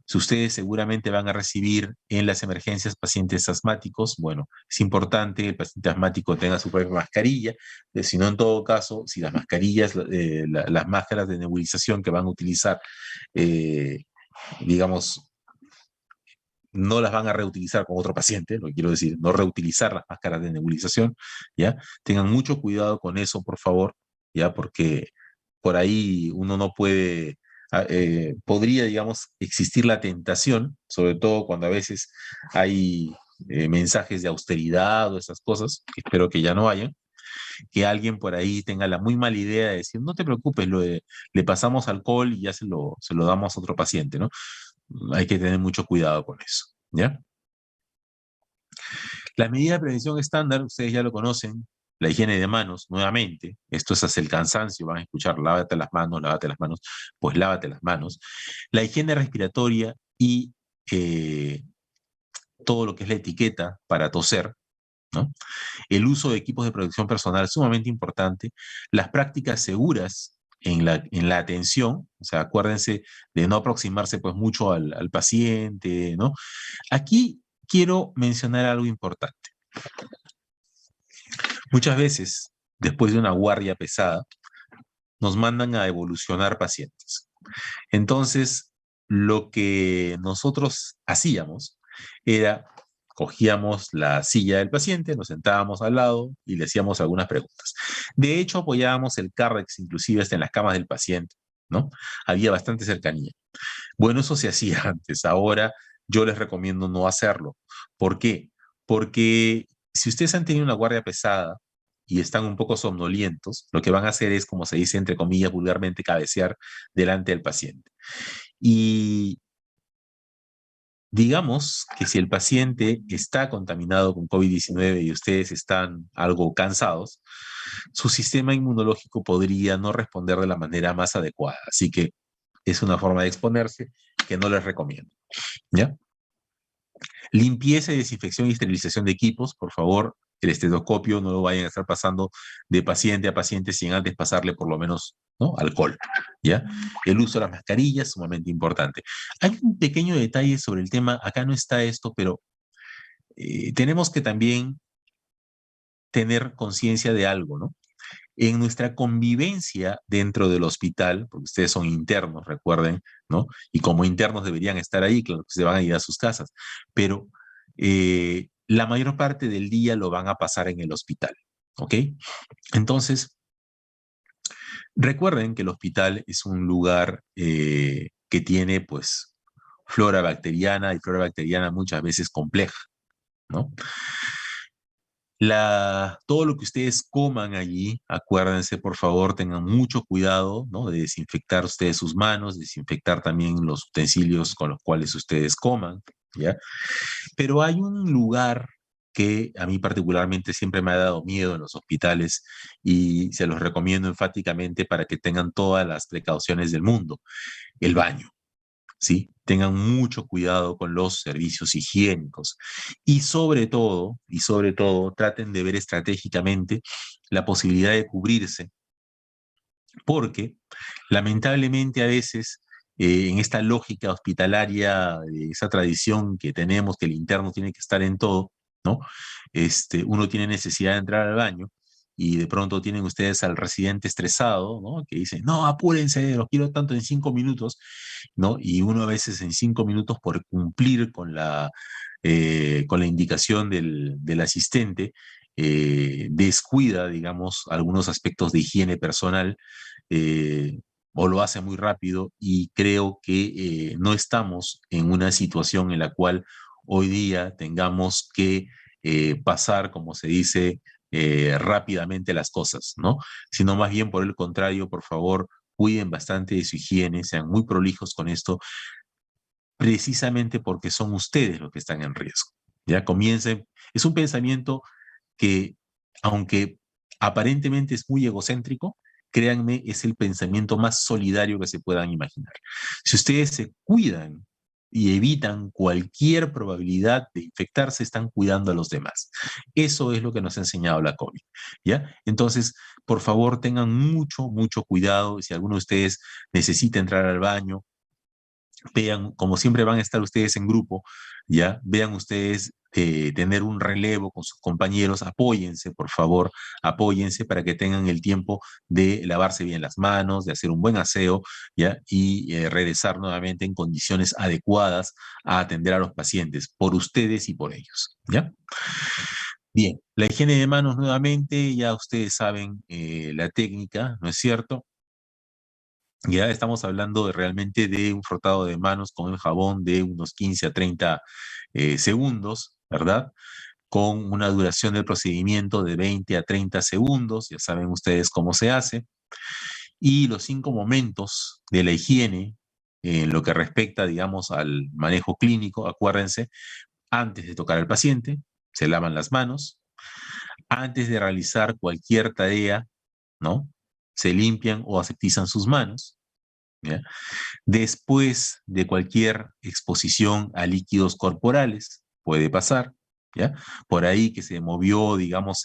si ustedes seguramente van a recibir en las emergencias pacientes asmáticos, bueno, es importante que el paciente asmático tenga su propia mascarilla, si no, en todo caso, si las mascarillas, las máscaras de nebulización que van a utilizar, digamos, no las van a reutilizar con otro paciente, lo que quiero decir, no reutilizar las máscaras de nebulización, ¿ya? Tengan mucho cuidado con eso, por favor, ¿ya? Porque por ahí uno no puede, podría, digamos, existir la tentación, sobre todo cuando a veces hay mensajes de austeridad o esas cosas, que espero que ya no hayan, que alguien por ahí tenga la muy mala idea de decir, no te preocupes, le pasamos alcohol y ya se lo damos a otro paciente, ¿no? Hay que tener mucho cuidado con eso, ¿ya? Las medidas de prevención estándar, ustedes ya lo conocen, la higiene de manos, nuevamente, esto es hasta el cansancio, van a escuchar, lávate las manos, pues lávate las manos. La higiene respiratoria y todo lo que es la etiqueta para toser, ¿no? El uso de equipos de protección personal es sumamente importante. Las prácticas seguras en la atención, o sea, acuérdense de no aproximarse pues mucho al paciente, ¿no? Aquí quiero mencionar algo importante. Muchas veces, después de una guardia pesada, nos mandan a evolucionar pacientes. Entonces, lo que nosotros hacíamos era, cogíamos la silla del paciente, nos sentábamos al lado y le hacíamos algunas preguntas. De hecho, apoyábamos el CARDEX inclusive hasta en las camas del paciente, ¿no? Había bastante cercanía. Bueno, eso se hacía antes. Ahora yo les recomiendo no hacerlo. ¿Por qué? Porque si ustedes han tenido una guardia pesada y están un poco somnolientos, lo que van a hacer es, como se dice entre comillas vulgarmente, cabecear delante del paciente. Y digamos que si el paciente está contaminado con COVID-19 y ustedes están algo cansados, su sistema inmunológico podría no responder de la manera más adecuada. Así que es una forma de exponerse que no les recomiendo, ¿ya? Limpieza y desinfección y esterilización de equipos, por favor. El estetoscopio no lo vayan a estar pasando de paciente a paciente sin antes pasarle por lo menos, ¿no?, alcohol, ¿ya? El uso de las mascarillas, sumamente importante. Hay un pequeño detalle sobre el tema, acá no está esto, pero tenemos que también tener conciencia de algo, ¿no? En nuestra convivencia dentro del hospital, porque ustedes son internos, recuerden, ¿no? Y como internos deberían estar ahí, claro que se van a ir a sus casas, pero la mayor parte del día lo van a pasar en el hospital, ¿ok? Entonces, recuerden que el hospital es un lugar que tiene, pues, flora bacteriana y flora bacteriana muchas veces compleja, ¿no? Todo lo que ustedes coman allí, acuérdense, por favor, tengan mucho cuidado, ¿no?, de desinfectar ustedes sus manos, desinfectar también los utensilios con los cuales ustedes coman, ¿ya? Pero hay un lugar que a mí particularmente siempre me ha dado miedo en los hospitales y se los recomiendo enfáticamente para que tengan todas las precauciones del mundo: el baño. ¿Sí? Tengan mucho cuidado con los servicios higiénicos y sobre todo, traten de ver estratégicamente la posibilidad de cubrirse, porque lamentablemente a veces en esta lógica hospitalaria, esa tradición que tenemos, que el interno tiene que estar en todo, ¿no? Uno tiene necesidad de entrar al baño y de pronto tienen ustedes al residente estresado, ¿no? Que dice, no, apúrense, los quiero tanto en 5 minutos, ¿no? Y uno a veces en 5 minutos por cumplir con la indicación del asistente, descuida, digamos, algunos aspectos de higiene personal, o lo hace muy rápido, y creo que no estamos en una situación en la cual hoy día tengamos que pasar, como se dice, rápidamente las cosas, ¿no? Sino más bien por el contrario, por favor, cuiden bastante de su higiene, sean muy prolijos con esto, precisamente porque son ustedes los que están en riesgo. Ya comiencen, es un pensamiento que, aunque aparentemente es muy egocéntrico, créanme, es el pensamiento más solidario que se puedan imaginar. Si ustedes se cuidan y evitan cualquier probabilidad de infectarse, están cuidando a los demás. Eso es lo que nos ha enseñado la COVID, ¿ya? Entonces, por favor, tengan mucho, mucho cuidado. Si alguno de ustedes necesita entrar al baño, vean, como siempre van a estar ustedes en grupo, ya, vean ustedes tener un relevo con sus compañeros, apóyense, por favor, apóyense para que tengan el tiempo de lavarse bien las manos, de hacer un buen aseo, ya, y regresar nuevamente en condiciones adecuadas a atender a los pacientes, por ustedes y por ellos, ¿ya? Bien, la higiene de manos nuevamente, ya ustedes saben la técnica, ¿no es cierto? Ya estamos hablando realmente de un frotado de manos con el jabón de unos 15 a 30 segundos, ¿verdad? Con una duración del procedimiento de 20 a 30 segundos, ya saben ustedes cómo se hace. Y los 5 momentos de la higiene, en lo que respecta, digamos, al manejo clínico, acuérdense, antes de tocar al paciente, se lavan las manos, antes de realizar cualquier tarea, ¿no? Se limpian o aseptizan sus manos, ¿ya? Después de cualquier exposición a líquidos corporales, puede pasar, ¿ya? Por ahí que se movió, digamos,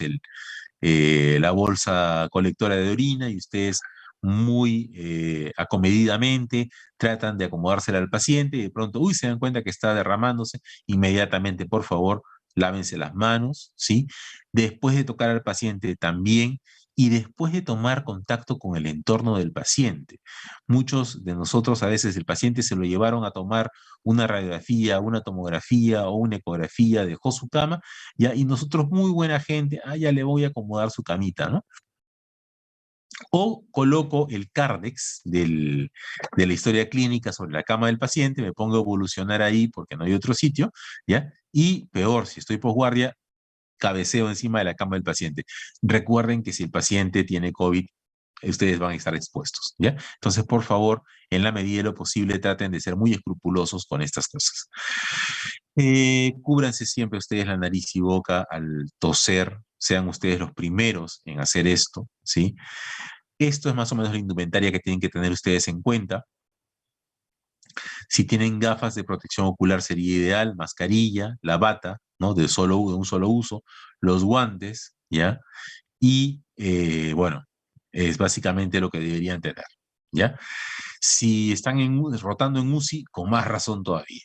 la bolsa colectora de orina y ustedes muy acomedidamente tratan de acomodársela al paciente y de pronto, uy, se dan cuenta que está derramándose, inmediatamente, por favor, lávense las manos, ¿sí? Después de tocar al paciente también, y después de tomar contacto con el entorno del paciente. Muchos de nosotros a veces el paciente se lo llevaron a tomar una radiografía, una tomografía o una ecografía, dejó su cama, ya, y nosotros muy buena gente, ya le voy a acomodar su camita, ¿no? O coloco el Cardex de la historia clínica sobre la cama del paciente, me pongo a evolucionar ahí porque no hay otro sitio, ¿ya? Y peor, si estoy posguardia, cabeceo encima de la cama del paciente. Recuerden que si el paciente tiene COVID, ustedes van a estar expuestos, ¿ya? Entonces, por favor, en la medida de lo posible, traten de ser muy escrupulosos con estas cosas. Cúbranse siempre ustedes la nariz y boca al toser, sean ustedes los primeros en hacer esto, ¿sí? Esto es más o menos la indumentaria que tienen que tener ustedes en cuenta. Si tienen gafas de protección ocular sería ideal, mascarilla, la bata, ¿no? De un solo uso, los guantes, ¿ya? Y bueno, es básicamente lo que deberían tener, ¿ya? Si están rotando en UCI, con más razón todavía,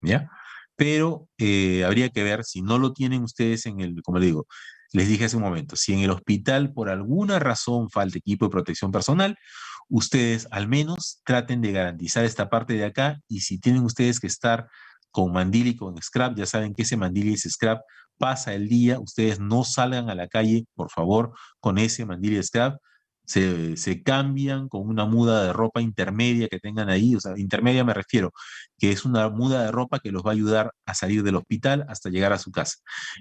¿ya? Pero habría que ver si no lo tienen ustedes como le digo, les dije hace un momento, si en el hospital por alguna razón falta equipo de protección personal, ustedes al menos traten de garantizar esta parte de acá, y si tienen ustedes que estar con mandil y con scrap, ya saben que ese mandil y ese scrap pasa el día, ustedes no salgan a la calle, por favor, con ese mandil y scrap, se cambian con una muda de ropa intermedia que tengan ahí, o sea, intermedia me refiero, que es una muda de ropa que los va a ayudar a salir del hospital hasta llegar a su casa.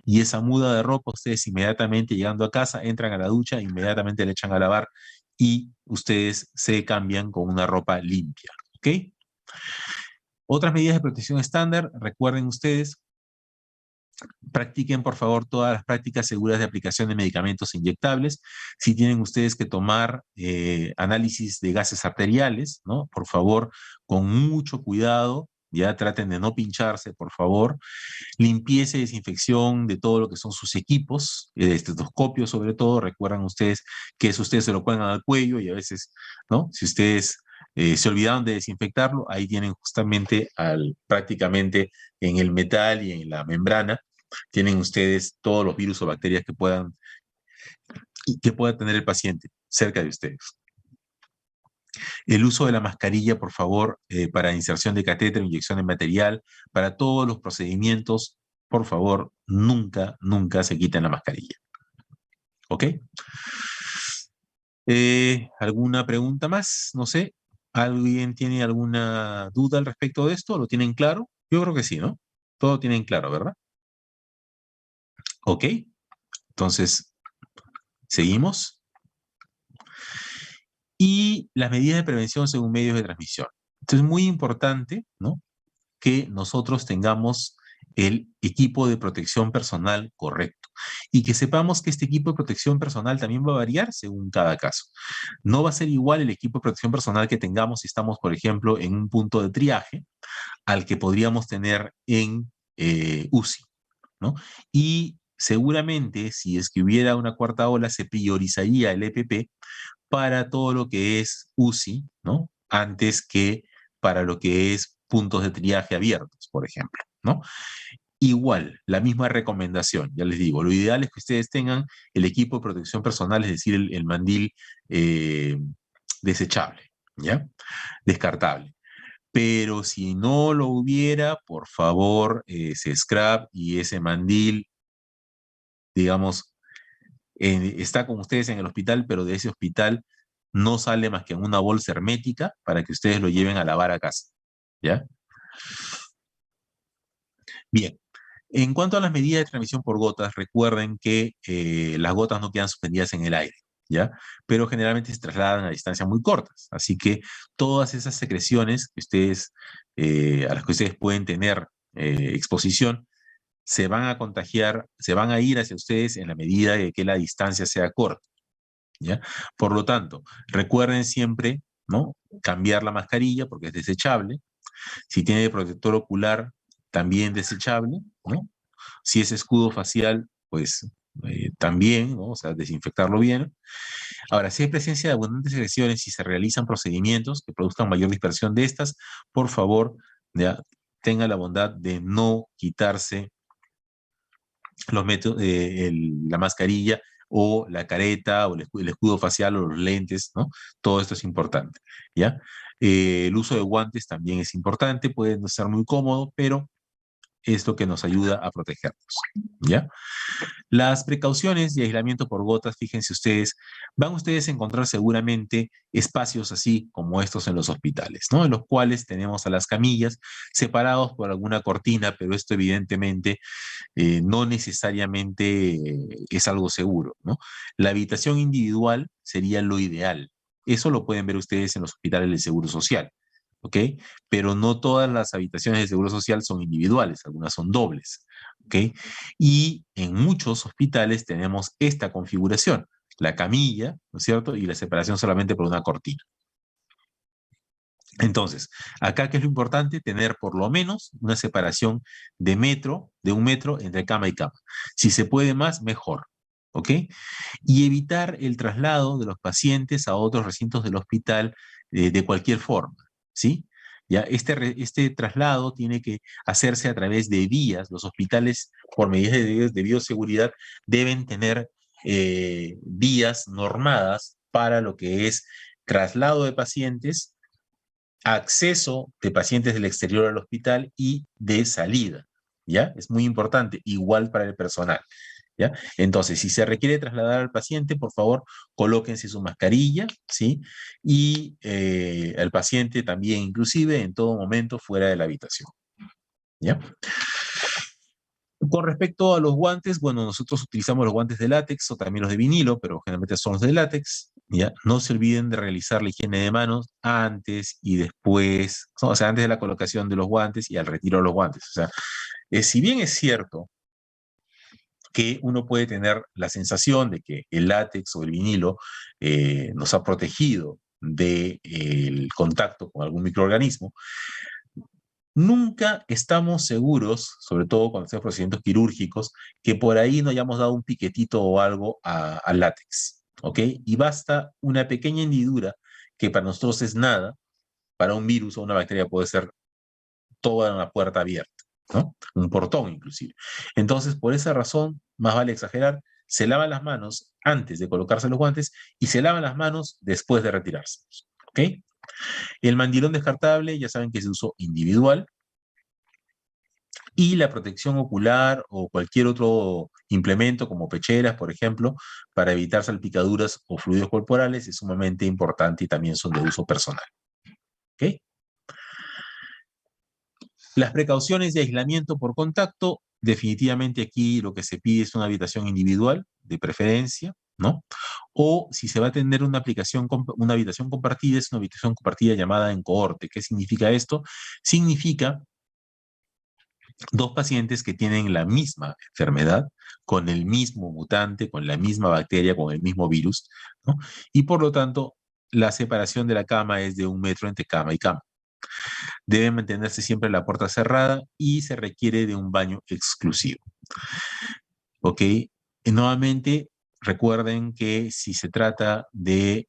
Y esa muda de ropa, ustedes inmediatamente llegando a casa, entran a la ducha, inmediatamente le echan a lavar y ustedes se cambian con una ropa limpia, ¿ok? Otras medidas de protección estándar, recuerden ustedes, practiquen por favor todas las prácticas seguras de aplicación de medicamentos inyectables. Si tienen ustedes que tomar análisis de gases arteriales, ¿no? Por favor, con mucho cuidado, ya traten de no pincharse, por favor. Limpieza y desinfección de todo lo que son sus equipos, estetoscopios sobre todo. Recuerdan ustedes que eso ustedes se lo cuelgan al cuello y a veces, ¿no? Si ustedes se olvidaron de desinfectarlo, ahí tienen justamente prácticamente en el metal y en la membrana, tienen ustedes todos los virus o bacterias que pueda tener el paciente cerca de ustedes. El uso de la mascarilla, por favor, para inserción de catéter, inyección de material, para todos los procedimientos, por favor, nunca, nunca se quiten la mascarilla. ¿Ok? ¿Alguna pregunta más? No sé. ¿Alguien tiene alguna duda al respecto de esto? ¿Lo tienen claro? Yo creo que sí, ¿no? Todo tienen claro, ¿verdad? Ok. Entonces, seguimos. Y las medidas de prevención según medios de transmisión. Entonces, es muy importante, ¿no?, que nosotros tengamos el equipo de protección personal correcto y que sepamos que este equipo de protección personal también va a variar según cada caso. No va a ser igual el equipo de protección personal que tengamos si estamos, por ejemplo, en un punto de triaje al que podríamos tener en UCI, ¿no? Y seguramente, si es que hubiera una cuarta ola, se priorizaría el EPP para todo lo que es UCI, ¿no?, antes que para lo que es puntos de triaje abiertos, por ejemplo, ¿no? Igual, la misma recomendación, ya les digo, lo ideal es que ustedes tengan el equipo de protección personal, es decir, el mandil desechable, ¿ya? Descartable. Pero si no lo hubiera, por favor, ese scrap y ese mandil, digamos, está con ustedes en el hospital, pero de ese hospital no sale más que en una bolsa hermética para que ustedes lo lleven a lavar a casa, ¿ya? Bien, en cuanto a las medidas de transmisión por gotas, recuerden que las gotas no quedan suspendidas en el aire, ¿ya? Pero generalmente se trasladan a distancias muy cortas, así que todas esas secreciones que ustedes, a las que ustedes pueden tener exposición, se van a contagiar, se van a ir hacia ustedes en la medida de que la distancia sea corta, ¿ya? Por lo tanto, recuerden siempre, ¿no?, cambiar la mascarilla porque es desechable. Si tiene protector ocular, también desechable, ¿no? Si es escudo facial, pues también, ¿no?, o sea, desinfectarlo bien. Ahora, si hay presencia de abundantes secreciones y se realizan procedimientos que produzcan mayor dispersión de estas, por favor, ya, tenga la bondad de no quitarse la mascarilla o la careta o el escudo facial o los lentes, ¿no? Todo esto es importante, ¿ya? El uso de guantes también es importante, puede no ser muy cómodo, pero es lo que nos ayuda a protegernos, ¿ya? Las precauciones de aislamiento por gotas, fíjense ustedes, van ustedes a encontrar seguramente espacios así como estos en los hospitales, ¿no?, en los cuales tenemos a las camillas separados por alguna cortina, pero esto evidentemente no necesariamente es algo seguro, ¿no? La habitación individual sería lo ideal. Eso lo pueden ver ustedes en los hospitales del Seguro Social, ¿ok? Pero no todas las habitaciones del Seguro Social son individuales, algunas son dobles, ¿ok? Y en muchos hospitales tenemos esta configuración, la camilla, ¿no es cierto?, y la separación solamente por una cortina. Entonces, acá, ¿qué es lo importante? Tener por lo menos una separación de un metro entre cama y cama. Si se puede más, mejor, ¿ok? Y evitar el traslado de los pacientes a otros recintos del hospital de cualquier forma, ¿sí? Ya, este traslado tiene que hacerse a través de vías. Los hospitales, por medidas de bioseguridad, deben tener vías normadas para lo que es traslado de pacientes, acceso de pacientes del exterior al hospital y de salida, ¿ya? Es muy importante, igual para el personal, ¿ya? Entonces, si se requiere trasladar al paciente, por favor, colóquense su mascarilla, ¿sí? Y al paciente también, inclusive, en todo momento, fuera de la habitación, ¿ya? Con respecto a los guantes, bueno, nosotros utilizamos los guantes de látex o también los de vinilo, pero generalmente son los de látex, ¿ya? No se olviden de realizar la higiene de manos antes y después, o sea, antes de la colocación de los guantes y al retiro de los guantes. O sea, si bien es cierto que uno puede tener la sensación de que el látex o el vinilo nos ha protegido del contacto con algún microorganismo, nunca estamos seguros, sobre todo cuando hacemos procedimientos quirúrgicos, que por ahí no hayamos dado un piquetito o algo al látex, ¿ok? Y basta una pequeña hendidura, que para nosotros es nada, Para un virus o una bacteria puede ser toda una puerta abierta, ¿no? Un portón inclusive. Entonces, por esa razón, más vale exagerar, se lavan las manos antes de colocarse los guantes y se lavan las manos después de retirarse. ¿Ok? El mandilón descartable, ya saben que es de uso individual. Y la protección ocular o cualquier otro implemento como pecheras, por ejemplo, para evitar salpicaduras o fluidos corporales es sumamente importante y también son de uso personal. ¿Ok? Las precauciones de aislamiento por contacto, definitivamente aquí lo que se pide es una habitación individual, de preferencia, ¿no? O si se va a tener una habitación compartida, es una habitación compartida llamada en cohorte. ¿Qué significa esto? Significa dos pacientes que tienen la misma enfermedad, con el mismo mutante, con la misma bacteria, con el mismo virus, ¿no? Y por lo tanto, la separación de la cama es de 1 metro entre cama y cama. Debe mantenerse siempre la puerta cerrada y se requiere de un baño exclusivo. ¿Ok? Y nuevamente, recuerden que si se trata de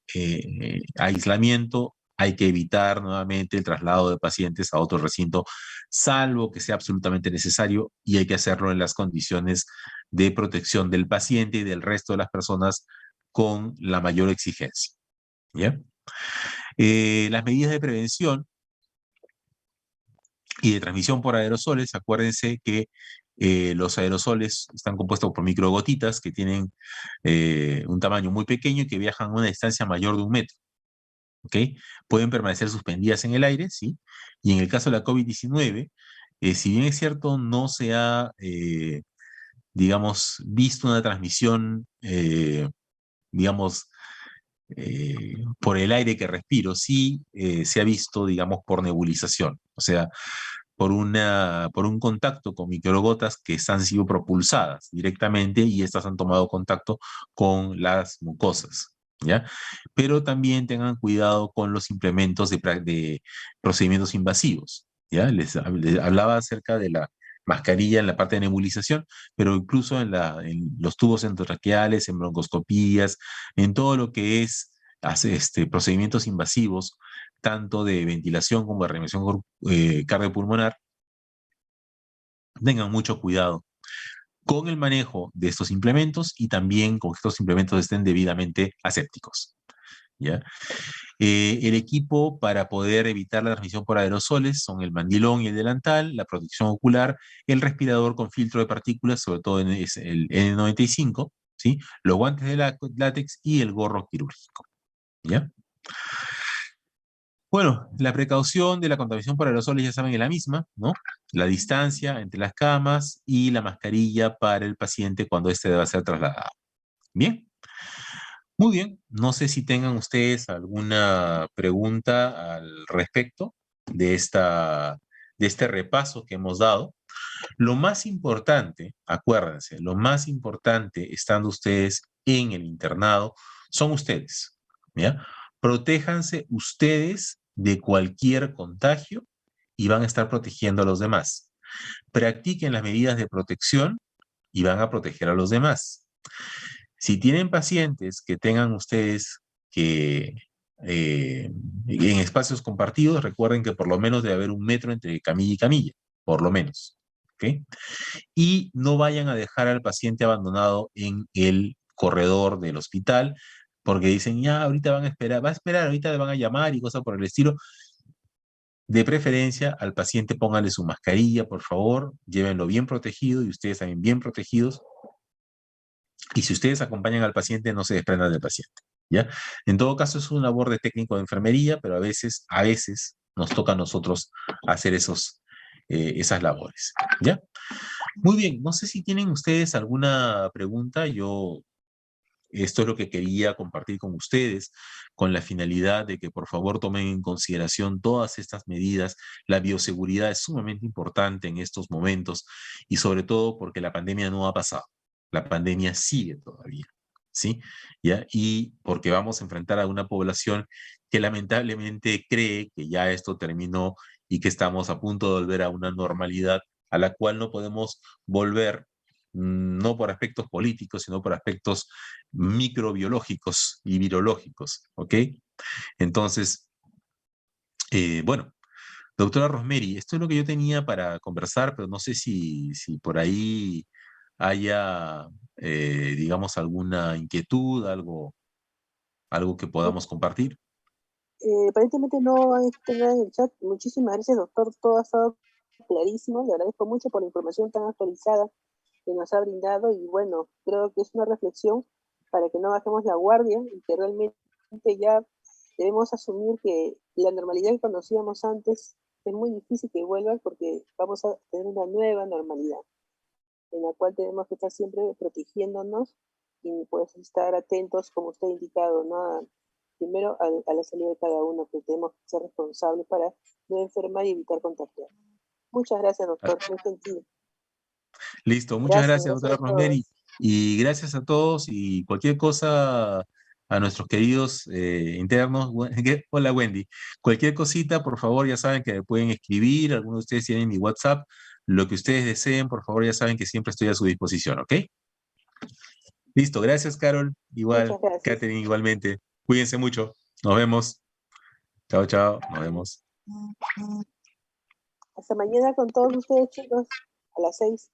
aislamiento, hay que evitar nuevamente el traslado de pacientes a otro recinto, salvo que sea absolutamente necesario, y hay que hacerlo en las condiciones de protección del paciente y del resto de las personas con la mayor exigencia. ¿Ya? Las medidas de prevención y de transmisión por aerosoles, acuérdense que los aerosoles están compuestos por microgotitas que tienen un tamaño muy pequeño y que viajan a una distancia mayor de 1 metro. ¿Ok? Pueden permanecer suspendidas en el aire, ¿sí? Y en el caso de la COVID-19, si bien es cierto, no se ha, digamos, visto una transmisión, digamos, por el aire que respiro, sí se ha visto, digamos, por nebulización, o sea, por un contacto con microgotas que han sido propulsadas directamente y estas han tomado contacto con las mucosas, ¿ya? Pero también tengan cuidado con los implementos de procedimientos invasivos, ¿ya? Les hablaba acerca de la mascarilla en la parte de nebulización, pero incluso en los tubos endotraqueales, en broncoscopías, en todo lo que es procedimientos invasivos, tanto de ventilación como de reanimación cardiopulmonar, tengan mucho cuidado con el manejo de estos implementos y también con que estos implementos estén debidamente asépticos, ¿ya? El equipo para poder evitar la transmisión por aerosoles son el mandilón y el delantal, la protección ocular, el respirador con filtro de partículas, sobre todo el N95, ¿sí? Los guantes de látex y el gorro quirúrgico, ¿ya? Bueno, la precaución de la contaminación por aerosoles ya saben es la misma, ¿no? La distancia entre las camas y la mascarilla para el paciente cuando éste deba ser trasladado. Bien, muy bien. No sé si tengan ustedes alguna pregunta al respecto de este repaso que hemos dado. Lo más importante, acuérdense, lo más importante estando ustedes en el internado son ustedes, ¿ya? Protéjanse ustedes de cualquier contagio y van a estar protegiendo a los demás. Practiquen las medidas de protección y van a proteger a los demás. Si tienen pacientes que tengan ustedes que en espacios compartidos, recuerden que por lo menos debe haber 1 metro entre camilla y camilla, por lo menos. ¿Ok? Y no vayan a dejar al paciente abandonado en el corredor del hospital, porque dicen, ya, ahorita van a esperar, va a esperar, ahorita le van a llamar y cosas por el estilo. De preferencia, al paciente pónganle su mascarilla, por favor, llévenlo bien protegido y ustedes también bien protegidos. Y si ustedes acompañan al paciente, no se desprendan del paciente, ¿ya? En todo caso, es una labor de técnico de enfermería, pero a veces nos toca a nosotros hacer esas labores, ¿ya? Muy bien, no sé si tienen ustedes alguna pregunta. Esto es lo que quería compartir con ustedes, con la finalidad de que por favor tomen en consideración todas estas medidas. La bioseguridad es sumamente importante en estos momentos y sobre todo porque la pandemia no ha pasado. La pandemia sigue todavía, ¿sí? ¿Ya? Y porque vamos a enfrentar a una población que lamentablemente cree que ya esto terminó y que estamos a punto de volver a una normalidad a la cual no podemos volver, no por aspectos políticos, sino por aspectos microbiológicos y virológicos, ¿ok? Entonces, Bueno, doctora Rosemary, esto es lo que yo tenía para conversar, pero no sé si por ahí haya, digamos, alguna inquietud, algo que podamos compartir. Aparentemente no hay nada en el chat. Muchísimas gracias, doctor. Todo ha estado clarísimo. Le agradezco mucho por la información tan actualizada que nos ha brindado. Y bueno, creo que es una reflexión para que no bajemos la guardia y que realmente ya debemos asumir que la normalidad que conocíamos antes es muy difícil que vuelva porque vamos a tener una nueva normalidad en la cual tenemos que estar siempre protegiéndonos y pues estar atentos, como usted ha indicado, ¿no? Primero a la salud de cada uno, que tenemos que ser responsables para no enfermar y evitar contagiar. Muchas gracias, doctor, muy gentil. Listo, muchas Gracias, gracias, gracias doctora a Rosemary. todos. Y gracias a todos y cualquier cosa a nuestros queridos internos. Hola, Wendy. Cualquier cosita, por favor, ya saben que me pueden escribir. Algunos de ustedes tienen mi WhatsApp. Lo que ustedes deseen, por favor, ya saben que siempre estoy a su disposición, ¿ok? Listo, gracias, Carol. Igual, Muchas gracias. Katherine, igualmente. Cuídense mucho. Nos vemos. Chao, chao. Nos vemos. Hasta mañana con todos ustedes, chicos, a las 6.